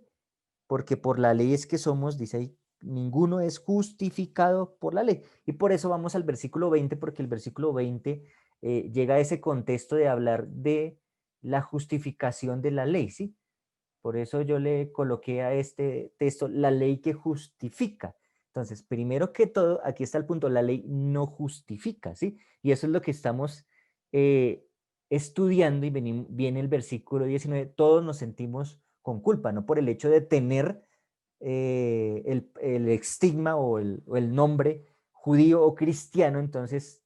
porque por la ley es que somos, dice ahí, ninguno es justificado por la ley. Y por eso vamos al versículo 20, porque el versículo 20 llega a ese contexto de hablar de la justificación de la ley, ¿sí? Por eso yo le coloqué a este texto la ley que justifica. Entonces, primero que todo, aquí está el punto, la ley no justifica, ¿sí? Y eso es lo que estamos eh, estudiando y viene el versículo 19, todos nos sentimos con culpa, no por el hecho de tener el estigma o el nombre judío o cristiano, entonces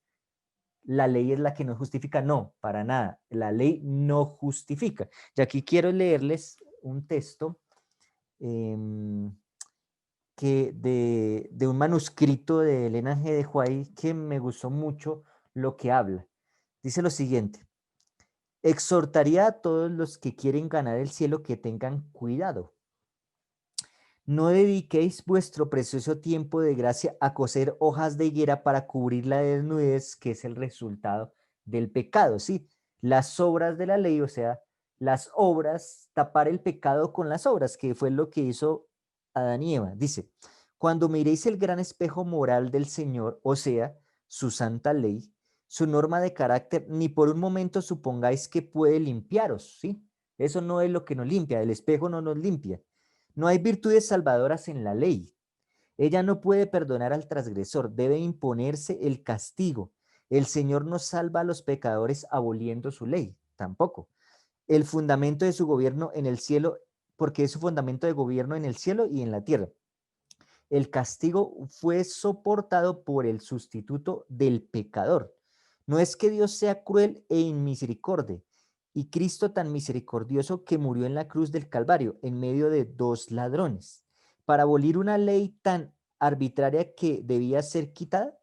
la ley es la que nos justifica. No, para nada. La ley no justifica. Y aquí quiero leerles un texto em, de un manuscrito de Elena G. de White que me gustó mucho lo que habla. Dice lo siguiente: exhortaría a todos los que quieren ganar el cielo que tengan cuidado. No dediquéis vuestro precioso tiempo de gracia a coser hojas de higuera para cubrir la desnudez, que es el resultado del pecado, ¿sí? Las obras de la ley, o sea, las obras, tapar el pecado con las obras, que fue lo que hizo Adán y Eva. Dice, cuando miréis el gran espejo moral del Señor, o sea, su santa ley, su norma de carácter, ni por un momento supongáis que puede limpiaros, ¿sí? Eso no es lo que nos limpia, el espejo no nos limpia. No hay virtudes salvadoras en la ley. Ella no puede perdonar al transgresor, debe imponerse el castigo. El Señor no salva a los pecadores aboliendo su ley, tampoco. El fundamento de su gobierno en el cielo, porque es su fundamento de gobierno en el cielo y en la tierra. El castigo fue soportado por el sustituto del pecador. No es que Dios sea cruel e inmisericordia, y Cristo tan misericordioso que murió en la cruz del Calvario en medio de dos ladrones, para abolir una ley tan arbitraria que debía ser quitada.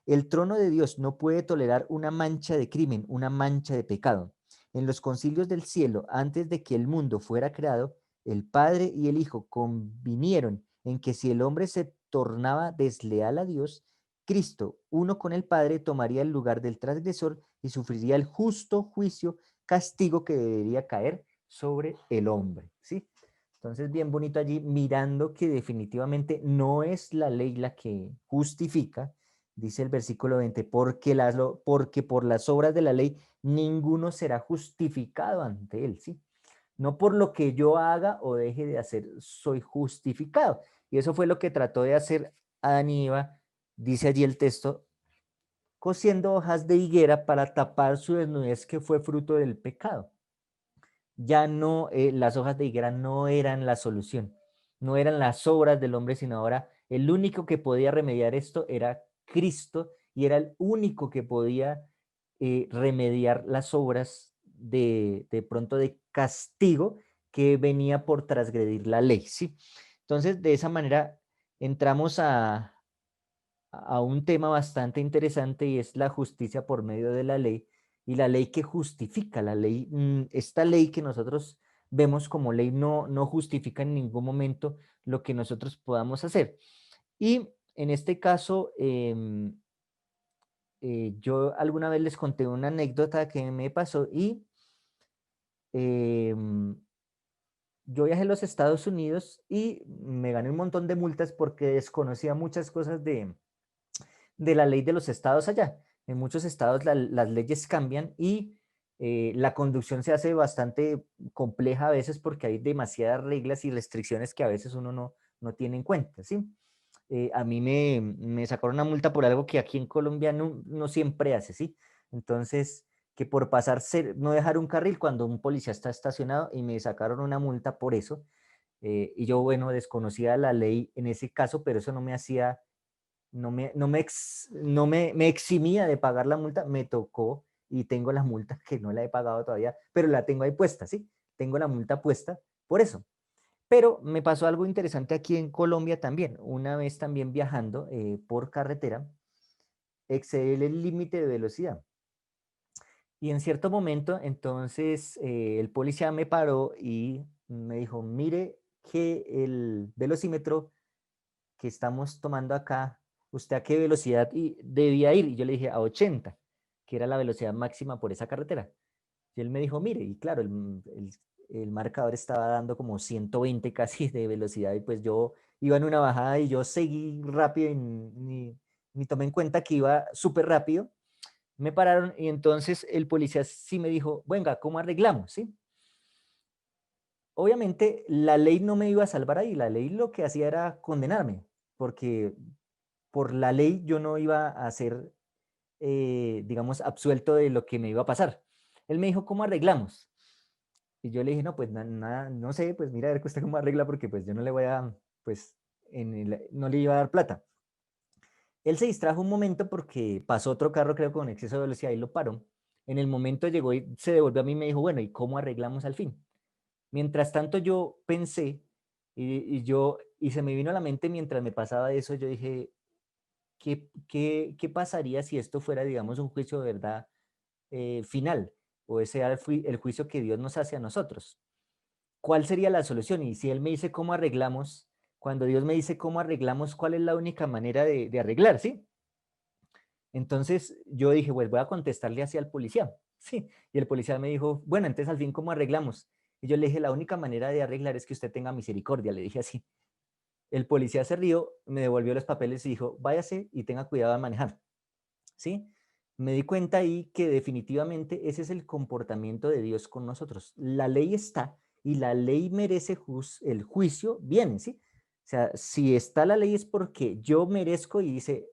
El trono de Dios no puede tolerar una mancha de crimen, una mancha de pecado. En los concilios del cielo, antes de que el mundo fuera creado, el Padre y el Hijo convinieron en que si el hombre se tornaba desleal a Dios, Cristo, uno con el Padre, tomaría el lugar del transgresor y sufriría el justo juicio, castigo que debería caer sobre el hombre, ¿sí? Entonces, bien bonito allí, mirando que definitivamente no es la ley la que justifica, dice el versículo 20, porque por las obras de la ley ninguno será justificado ante él, ¿sí? No por lo que yo haga o deje de hacer, soy justificado. Y eso fue lo que trató de hacer Adán y Eva, dice allí el texto, cosiendo hojas de higuera para tapar su desnudez que fue fruto del pecado. Ya no, las hojas de higuera no eran la solución, no eran las obras del hombre, sino ahora el único que podía remediar esto era Cristo y era el único que podía remediar las obras de pronto de castigo que venía por transgredir la ley, ¿sí? Entonces, de esa manera entramos a un tema bastante interesante y es la justicia por medio de la ley y la ley que justifica, la ley, esta ley que nosotros vemos como ley no justifica en ningún momento lo que nosotros podamos hacer. Y en este caso, yo alguna vez les conté una anécdota que me pasó y em, yo viajé a los Estados Unidos y me gané un montón de multas porque desconocía muchas cosas de la ley de los estados allá. En muchos estados las leyes cambian y la conducción se hace bastante compleja a veces porque hay demasiadas reglas y restricciones que a veces uno no tiene en cuenta, ¿sí? A mí me sacaron una multa por algo que aquí en Colombia no siempre hace, ¿sí? Entonces, que por pasarse, no dejar un carril cuando un policía está estacionado y me sacaron una multa por eso. Y yo, bueno, desconocía la ley en ese caso, pero eso no me hacía, me eximía de pagar la multa, me tocó y tengo la multa que no la he pagado todavía, pero la tengo ahí puesta, ¿sí? Tengo la multa puesta por eso. Pero me pasó algo interesante aquí en Colombia también. Una vez también viajando por carretera, excedí el límite de velocidad. Y en cierto momento, entonces, el policía me paró y me dijo, mire que el velocímetro que estamos tomando acá, ¿usted a qué velocidad debía ir? Y yo le dije a 80, que era la velocidad máxima por esa carretera. Y él me dijo, mire, y claro, el marcador estaba dando como 120 casi de velocidad y pues yo iba en una bajada y yo seguí rápido y ni tomé en cuenta que iba súper rápido. Me pararon y entonces el policía sí me dijo, venga, ¿cómo arreglamos? ¿Sí? Obviamente la ley no me iba a salvar ahí, la ley lo que hacía era condenarme, porque por la ley yo no iba a ser, digamos, absuelto de lo que me iba a pasar. Él me dijo, ¿cómo arreglamos? Y yo le dije, no, pues nada, no sé, pues mira a ver que usted cómo arregla, porque pues yo no le voy a, pues, no le iba a dar plata. Él se distrajo un momento porque pasó otro carro, creo, con exceso de velocidad y lo paró. En el momento llegó y se devolvió a mí y me dijo, bueno, ¿y cómo arreglamos al fin? Mientras tanto yo pensé y se me vino a la mente mientras me pasaba eso, yo dije, ¿qué pasaría si esto fuera, digamos, un juicio de verdad final? O ese era el juicio que Dios nos hace a nosotros. ¿Cuál sería la solución? Y si Él me dice cómo arreglamos, cuando Dios me dice cómo arreglamos, ¿cuál es la única manera de arreglar? ¿Sí? Entonces yo dije, pues voy a contestarle así al policía. Sí. Y el policía me dijo, bueno, entonces al fin, ¿cómo arreglamos? Y yo le dije, la única manera de arreglar es que usted tenga misericordia, le dije así. El policía se rió, me devolvió los papeles y dijo, váyase y tenga cuidado al manejar. ¿Sí? Me di cuenta ahí que definitivamente ese es el comportamiento de Dios con nosotros. La ley está y la ley merece el juicio, viene, ¿sí? O sea, si está la ley es porque yo merezco y dice,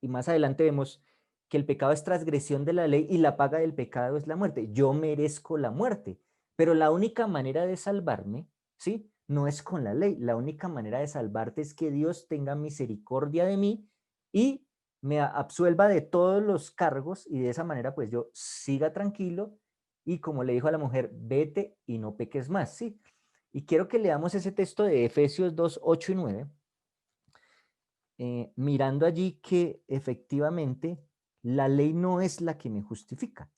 y más adelante vemos que el pecado es transgresión de la ley y la paga del pecado es la muerte. Yo merezco la muerte, pero la única manera de salvarme, ¿sí? No es con la ley. La única manera de salvarte es que Dios tenga misericordia de mí y me absuelva de todos los cargos y de esa manera pues yo siga tranquilo y como le dijo a la mujer, vete y no peques más, ¿sí? Y quiero que leamos ese texto de Efesios 2, 8 y 9. Mirando allí que efectivamente la ley no es la que me justifica,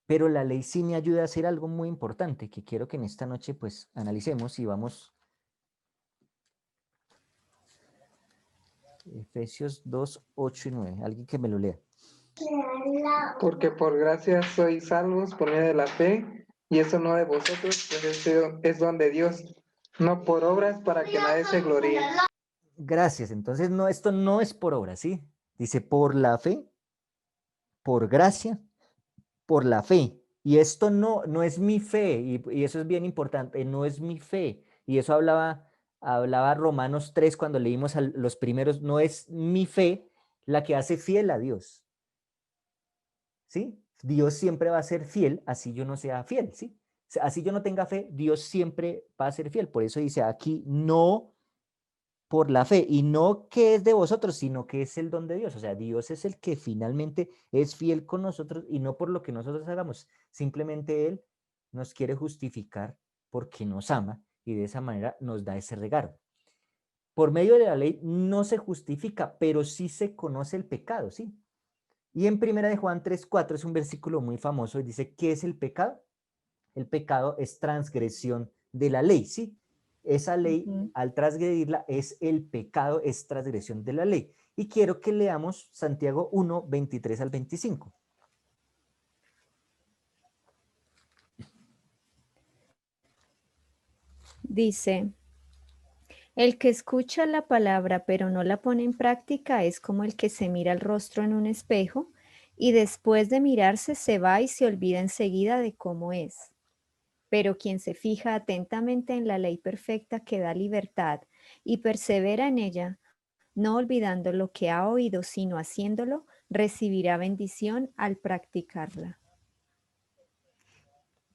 pero la ley sí me ayuda a hacer algo muy importante que quiero que en esta noche pues analicemos y vamos. Efesios 2, 8 y 9. Alguien que me lo lea. Porque por gracia sois salvos por medio de la fe, y eso no de vosotros, pues es don de Dios, no por obras para que nadie se gloríe. Gracias. Entonces, no, esto no es por obra, ¿sí? Dice por la fe, por gracia, por la fe. Y esto no es mi fe, y eso es bien importante, no es mi fe. Y eso hablaba Romanos 3 cuando leímos a los primeros, no es mi fe la que hace fiel a Dios. ¿Sí? Dios siempre va a ser fiel, así yo no sea fiel, ¿sí? Así yo no tenga fe, Dios siempre va a ser fiel. Por eso dice aquí, no por la fe, y no que es de vosotros, sino que es el don de Dios. O sea, Dios es el que finalmente es fiel con nosotros y no por lo que nosotros hagamos. Simplemente Él nos quiere justificar porque nos ama y de esa manera nos da ese regalo. Por medio de la ley no se justifica, pero sí se conoce el pecado, ¿sí? Y en Primera de Juan 3:4 es un versículo muy famoso y dice, ¿qué es el pecado? El pecado es transgresión de la ley, ¿sí? Esa ley, al transgredirla, es el pecado, es transgresión de la ley. Y quiero que leamos Santiago 1:23 al 25. Dice, el que escucha la palabra pero no la pone en práctica es como el que se mira el rostro en un espejo y después de mirarse se va y se olvida enseguida de cómo es. Pero quien se fija atentamente en la ley perfecta que da libertad y persevera en ella, no olvidando lo que ha oído, sino haciéndolo, recibirá bendición al practicarla.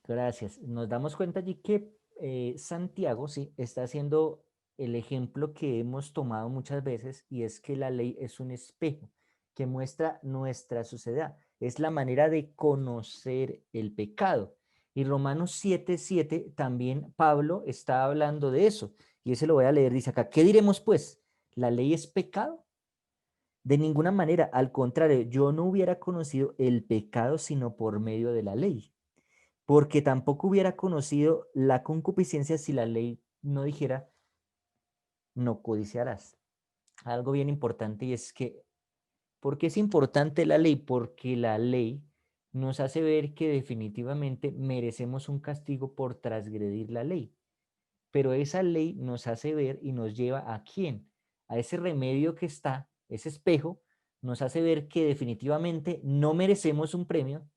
Gracias. Nos damos cuenta allí que Santiago, sí, está haciendo el ejemplo que hemos tomado muchas veces y es que la ley es un espejo que muestra nuestra sociedad. Es la manera de conocer el pecado. Y Romanos 7:7 también Pablo está hablando de eso. Y ese lo voy a leer, dice acá, ¿qué diremos pues? ¿La ley es pecado? De ninguna manera, al contrario, yo no hubiera conocido el pecado sino por medio de la ley, porque tampoco hubiera conocido la concupiscencia si la ley no dijera, no codiciarás. Algo bien importante y es que, ¿por qué es importante la ley? Porque la ley nos hace ver que definitivamente merecemos un castigo por transgredir la ley, pero esa ley nos hace ver y nos lleva ¿a quién? A ese remedio que está, ese espejo, nos hace ver que definitivamente no merecemos un premio,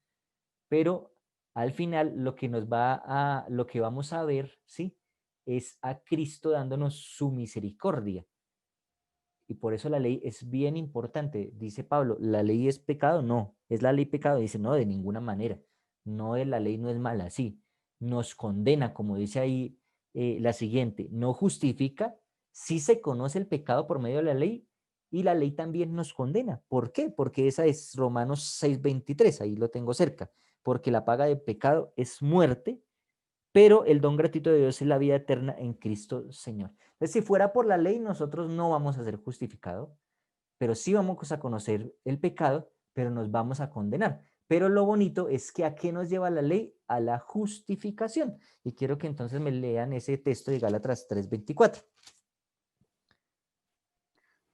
pero al final lo que vamos a ver, ¿sí? Es a Cristo dándonos su misericordia. Y por eso la ley es bien importante. Dice Pablo, ¿la ley es pecado? No. ¿Es la ley pecado? Dice, no, de ninguna manera. No, la ley no es mala, sí. Nos condena, como dice ahí la siguiente, no justifica, sí se conoce el pecado por medio de la ley y la ley también nos condena. ¿Por qué? Porque esa es Romanos 6:23, ahí lo tengo cerca. Porque la paga de pecado es muerte, pero el don gratuito de Dios es la vida eterna en Cristo Señor. Entonces, si fuera por la ley, nosotros no vamos a ser justificados, pero sí vamos a conocer el pecado, pero nos vamos a condenar. Pero lo bonito es que ¿a qué nos lleva la ley? A la justificación. Y quiero que entonces me lean ese texto de Gálatas 3:24.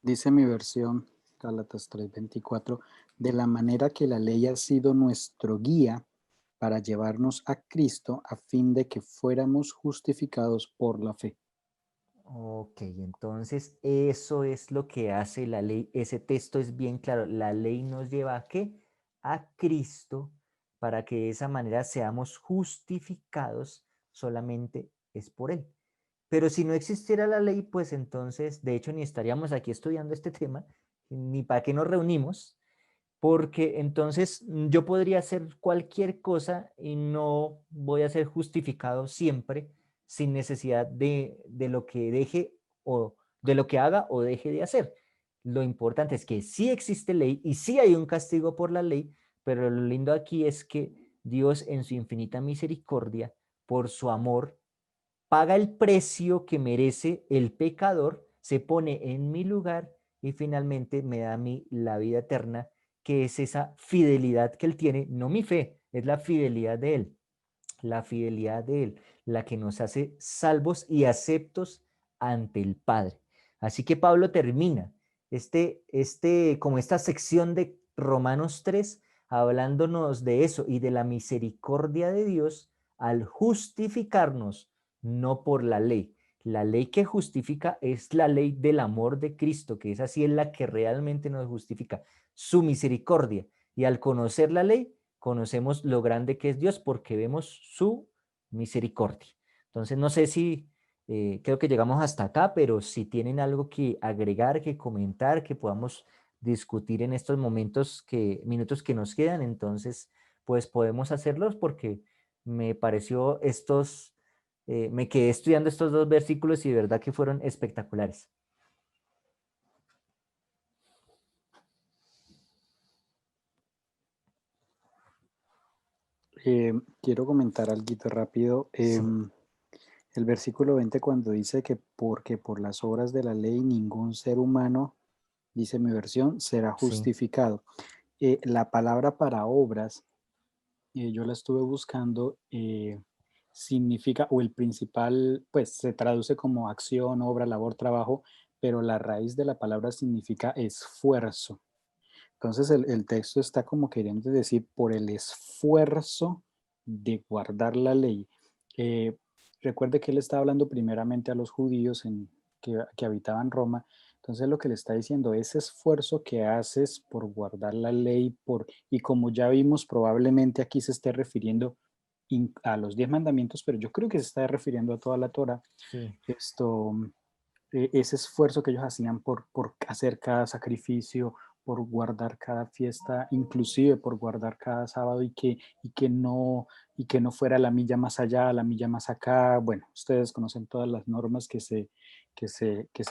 Dice mi versión, Gálatas 3:24, de la manera que la ley ha sido nuestro guía para llevarnos a Cristo a fin de que fuéramos justificados por la fe. Ok, entonces eso es lo que hace la ley. Ese texto es bien claro. La ley nos lleva ¿a qué? A Cristo para que de esa manera seamos justificados solamente es por Él. Pero si no existiera la ley, pues entonces, de hecho, ni estaríamos aquí estudiando este tema, ni para qué nos reunimos, porque entonces yo podría hacer cualquier cosa y no voy a ser justificado siempre sin necesidad de lo que deje o de lo que haga o deje de hacer. Lo importante es que sí existe ley y sí hay un castigo por la ley, pero lo lindo aquí es que Dios en su infinita misericordia, por su amor, paga el precio que merece el pecador, se pone en mi lugar y finalmente me da a mí la vida eterna, que es esa fidelidad que Él tiene, no mi fe, es la fidelidad de Él, la fidelidad de Él, la que nos hace salvos y aceptos ante el Padre. Así que Pablo termina como esta sección de Romanos 3, hablándonos de eso y de la misericordia de Dios al justificarnos, no por la ley. La ley que justifica es la ley del amor de Cristo, que es así es la que realmente nos justifica, su misericordia. Y al conocer la ley, conocemos lo grande que es Dios porque vemos su misericordia. Entonces, no sé si creo que llegamos hasta acá, pero si tienen algo que agregar, que comentar, que podamos discutir en estos minutos que nos quedan, entonces, pues podemos hacerlos porque me pareció me quedé estudiando estos dos versículos y de verdad que fueron espectaculares. Quiero comentar algo rápido. Sí, El versículo 20 cuando dice que porque por las obras de la ley ningún ser humano, dice mi versión, será sí, justificado. La palabra para obras, yo la estuve buscando, significa, o el principal, pues se traduce como acción, obra, labor, trabajo, pero la raíz de la palabra significa esfuerzo. Entonces el texto está como queriendo decir por el esfuerzo de guardar la ley. Eh, Recuerde que él está hablando primeramente a los judíos que habitaban Roma. Entonces lo que le está diciendo, ese esfuerzo que haces por guardar la ley, y como ya vimos, probablemente aquí se esté refiriendo a los 10 mandamientos, pero yo creo que se está refiriendo a toda la Torah. sí. Esto, ese esfuerzo que ellos hacían por hacer cada sacrificio, por guardar cada fiesta, inclusive por guardar cada sábado y que no fuera la milla más allá, la milla más acá. Bueno, ustedes conocen todas las normas que se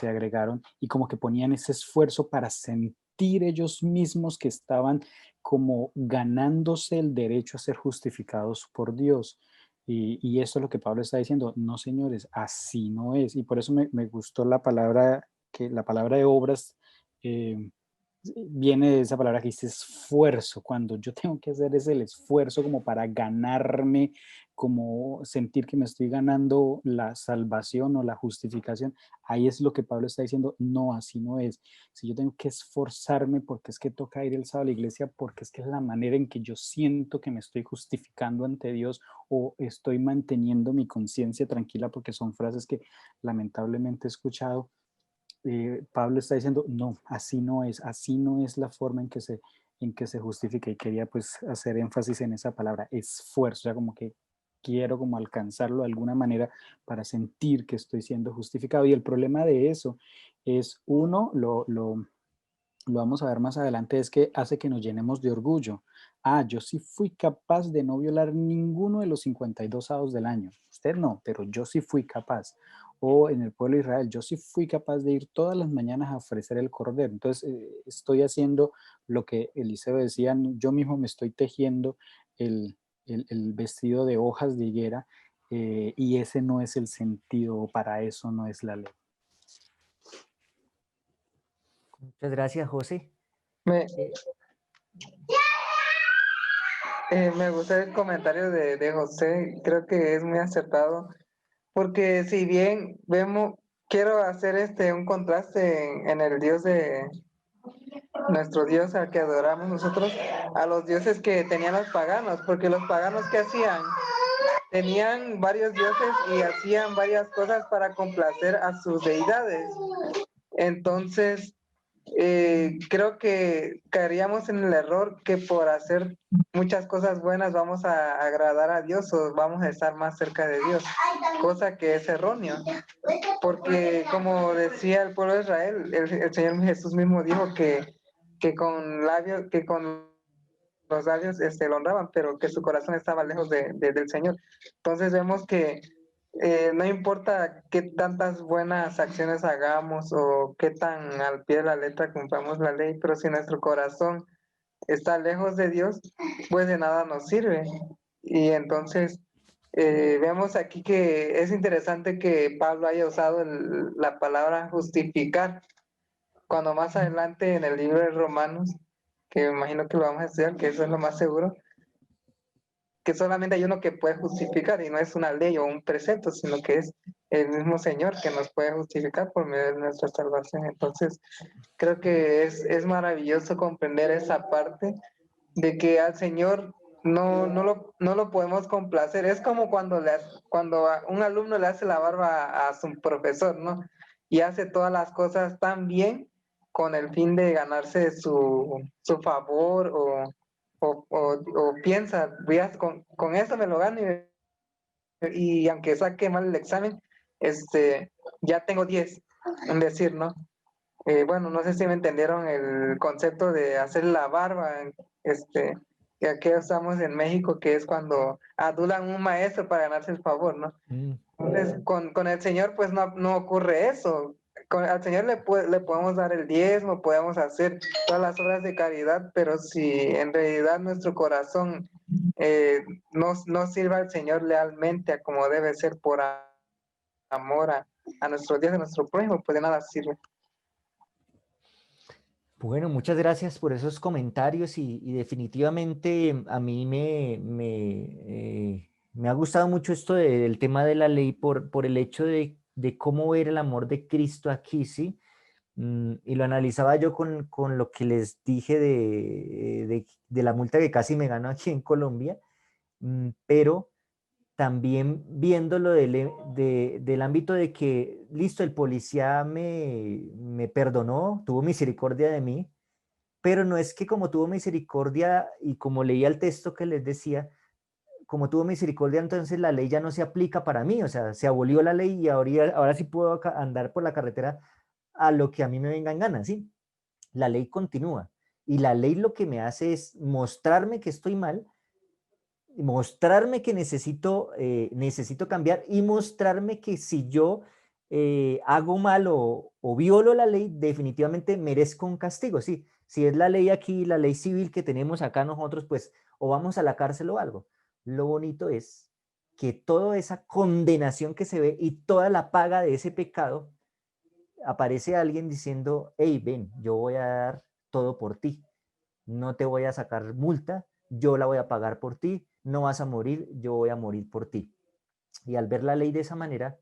agregaron y como que ponían ese esfuerzo para sentir ellos mismos que estaban como ganándose el derecho a ser justificados por Dios. Y eso es lo que Pablo está diciendo. No, señores, así no es. Y por eso me gustó la palabra, que la palabra de obras eh, viene de esa palabra que dice esfuerzo. Cuando yo tengo que hacer es el esfuerzo como para ganarme, como sentir que me estoy ganando la salvación o la justificación. Ahí es lo que Pablo está diciendo. No, así no es. Si yo tengo que esforzarme porque es que toca ir el sábado a la iglesia, porque es que es la manera en que yo siento que me estoy justificando ante Dios o estoy manteniendo mi conciencia tranquila, porque son frases que lamentablemente he escuchado. Pablo está diciendo, no, así no es la forma en que se justifica. Y quería pues hacer énfasis en esa palabra, esfuerzo, o sea, como que quiero como alcanzarlo de alguna manera para sentir que estoy siendo justificado. Y el problema de eso es, uno, lo vamos a ver más adelante, es que hace que nos llenemos de orgullo. Ah, yo sí fui capaz de no violar ninguno de los 52 sábados del año. Usted no, pero yo sí fui capaz. O en el pueblo de Israel, yo sí fui capaz de ir todas las mañanas a ofrecer el cordero. Entonces, estoy haciendo lo que Eliseo decía, yo mismo me estoy tejiendo el, el vestido de hojas de higuera, y ese no es el sentido, para eso no es la ley. Muchas gracias, José. Me, Eh, me gusta el comentario de José, creo que es muy acertado, porque si bien vemos, quiero hacer un contraste en el Dios de nuestro Dios al que adoramos nosotros, a los dioses que tenían los paganos, porque los paganos ¿qué hacían? Tenían varios dioses y hacían varias cosas para complacer a sus deidades. Entonces, creo que caeríamos en el error que por hacer muchas cosas buenas vamos a agradar a Dios o vamos a estar más cerca de Dios, cosa que es erróneo, porque como decía el pueblo de Israel, el Señor Jesús mismo dijo que con labios, que con los labios lo honraban, pero que su corazón estaba lejos del Señor. Entonces vemos que no importa qué tantas buenas acciones hagamos o qué tan al pie de la letra cumplamos la ley, pero si nuestro corazón está lejos de Dios, pues de nada nos sirve. Y entonces vemos aquí que es interesante que Pablo haya usado la palabra justificar, cuando más adelante en el libro de Romanos, que me imagino que lo vamos a estudiar, que eso es lo más seguro, que solamente hay uno que puede justificar y no es una ley o un precepto, sino que es el mismo Señor que nos puede justificar por medio de nuestra salvación. Entonces, creo que es maravilloso comprender esa parte de que al Señor no lo podemos complacer. Es como cuando un alumno le hace la barba a su profesor, ¿no? Y hace todas las cosas tan bien con el fin de ganarse su favor o piensa, con eso me lo gano y aunque saque mal el examen, ya tengo 10, en decir, ¿no? Bueno, no sé si me entendieron el concepto de hacer la barba, que aquí estamos en México, que es cuando adulan un maestro para ganarse el favor, ¿no? mm, Entonces, con el Señor, pues no ocurre eso. Al Señor le podemos dar el diezmo, podemos hacer todas las obras de caridad, pero si en realidad nuestro corazón no sirva al Señor lealmente a como debe ser por amor a nuestros días, a nuestro prójimo, pues de nada sirve. Bueno, muchas gracias por esos comentarios y definitivamente a mí me ha gustado mucho esto del tema de la ley por el hecho de cómo ver el amor de Cristo aquí, ¿sí? Y lo analizaba yo con lo que les dije de la multa que casi me gano aquí en Colombia, pero también viéndolo del ámbito de que, listo, el policía me perdonó, tuvo misericordia de mí, pero no es que como tuvo misericordia y como leía el texto que les decía, como tuvo misericordia, entonces la ley ya no se aplica para mí, o sea, se abolió la ley y ahora sí puedo andar por la carretera a lo que a mí me venga en gana, ¿sí? La ley continúa y la ley lo que me hace es mostrarme que estoy mal, mostrarme que necesito cambiar y mostrarme que si yo hago mal o violo la ley, definitivamente merezco un castigo, ¿sí? Si es la ley aquí, la ley civil que tenemos acá nosotros, pues o vamos a la cárcel o algo. Lo bonito es que toda esa condenación que se ve y toda la paga de ese pecado, aparece alguien diciendo, hey, ven, yo voy a dar todo por ti, no te voy a sacar multa, yo la voy a pagar por ti, no vas a morir, yo voy a morir por ti. Y al ver la ley de esa manera,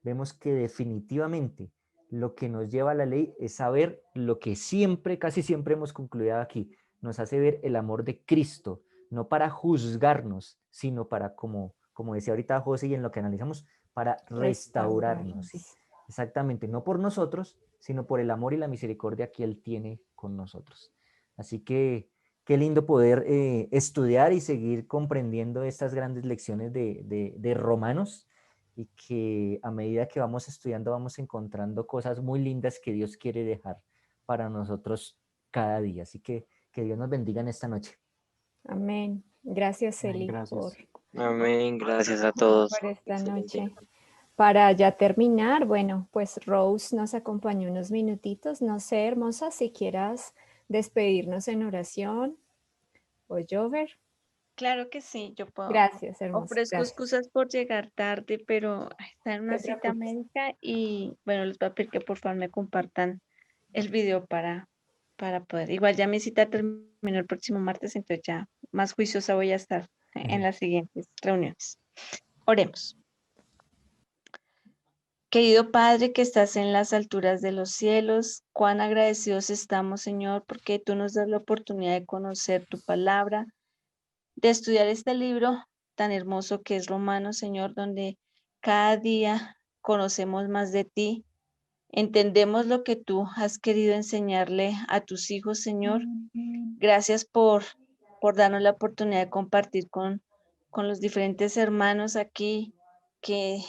vemos que definitivamente lo que nos lleva a la ley es saber lo que siempre, casi siempre hemos concluido aquí, nos hace ver el amor de Cristo, no para juzgarnos, sino para, como decía ahorita José y en lo que analizamos, para restaurarnos, ¿sí? Exactamente, no por nosotros, sino por el amor y la misericordia que Él tiene con nosotros. Así que qué lindo poder estudiar y seguir comprendiendo estas grandes lecciones de Romanos, y que a medida que vamos estudiando vamos encontrando cosas muy lindas que Dios quiere dejar para nosotros cada día. Así que Dios nos bendiga en esta noche. Amén. Gracias, Amén, Eli, gracias. Amén, gracias a todos. por esta noche. Para ya terminar, bueno, pues Rose nos acompañó unos minutitos. No sé, hermosa, si quieras despedirnos en oración o Jover. Claro que sí, yo puedo. Gracias, hermosa. Ofrezco Gracias. excusas por llegar tarde, pero está en una te cita preocupes. médica y bueno, les voy a pedir que por favor me compartan el video para poder. Igual ya mi cita terminó el próximo martes, entonces ya más juiciosa voy a estar en las siguientes reuniones. Oremos. Querido Padre que estás en las alturas de los cielos, cuán agradecidos estamos, Señor, porque tú nos das la oportunidad de conocer tu palabra, de estudiar este libro tan hermoso que es Romanos, Señor, donde cada día conocemos más de ti, entendemos lo que tú has querido enseñarle a tus hijos, Señor. Gracias por darnos la oportunidad de compartir con los diferentes hermanos aquí que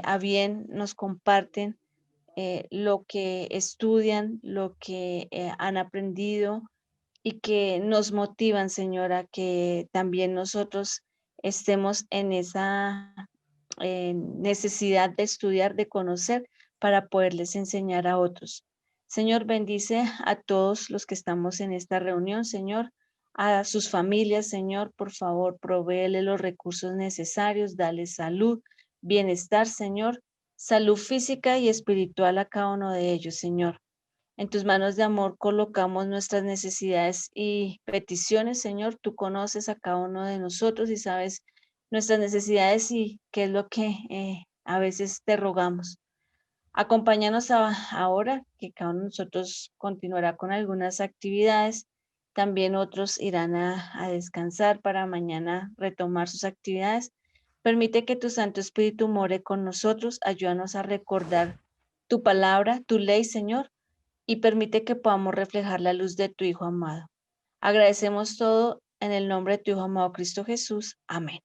a bien nos comparten lo que estudian, lo que han aprendido y que nos motivan, Señora, que también nosotros estemos en esa necesidad de estudiar, de conocer, para poderles enseñar a otros. Señor, bendice a todos los que estamos en esta reunión, Señor, a sus familias, Señor, por favor, provéele los recursos necesarios, dale salud, bienestar, Señor, salud física y espiritual a cada uno de ellos, Señor. En tus manos de amor colocamos nuestras necesidades y peticiones, Señor. Tú conoces a cada uno de nosotros y sabes nuestras necesidades y qué es lo que a veces te rogamos. Acompáñanos ahora, que cada uno de nosotros continuará con algunas actividades. También otros irán a descansar para mañana retomar sus actividades. Permite que tu Santo Espíritu more con nosotros. Ayúdanos a recordar tu palabra, tu ley, Señor, y permite que podamos reflejar la luz de tu Hijo amado. Agradecemos todo en el nombre de tu Hijo amado Cristo Jesús. Amén.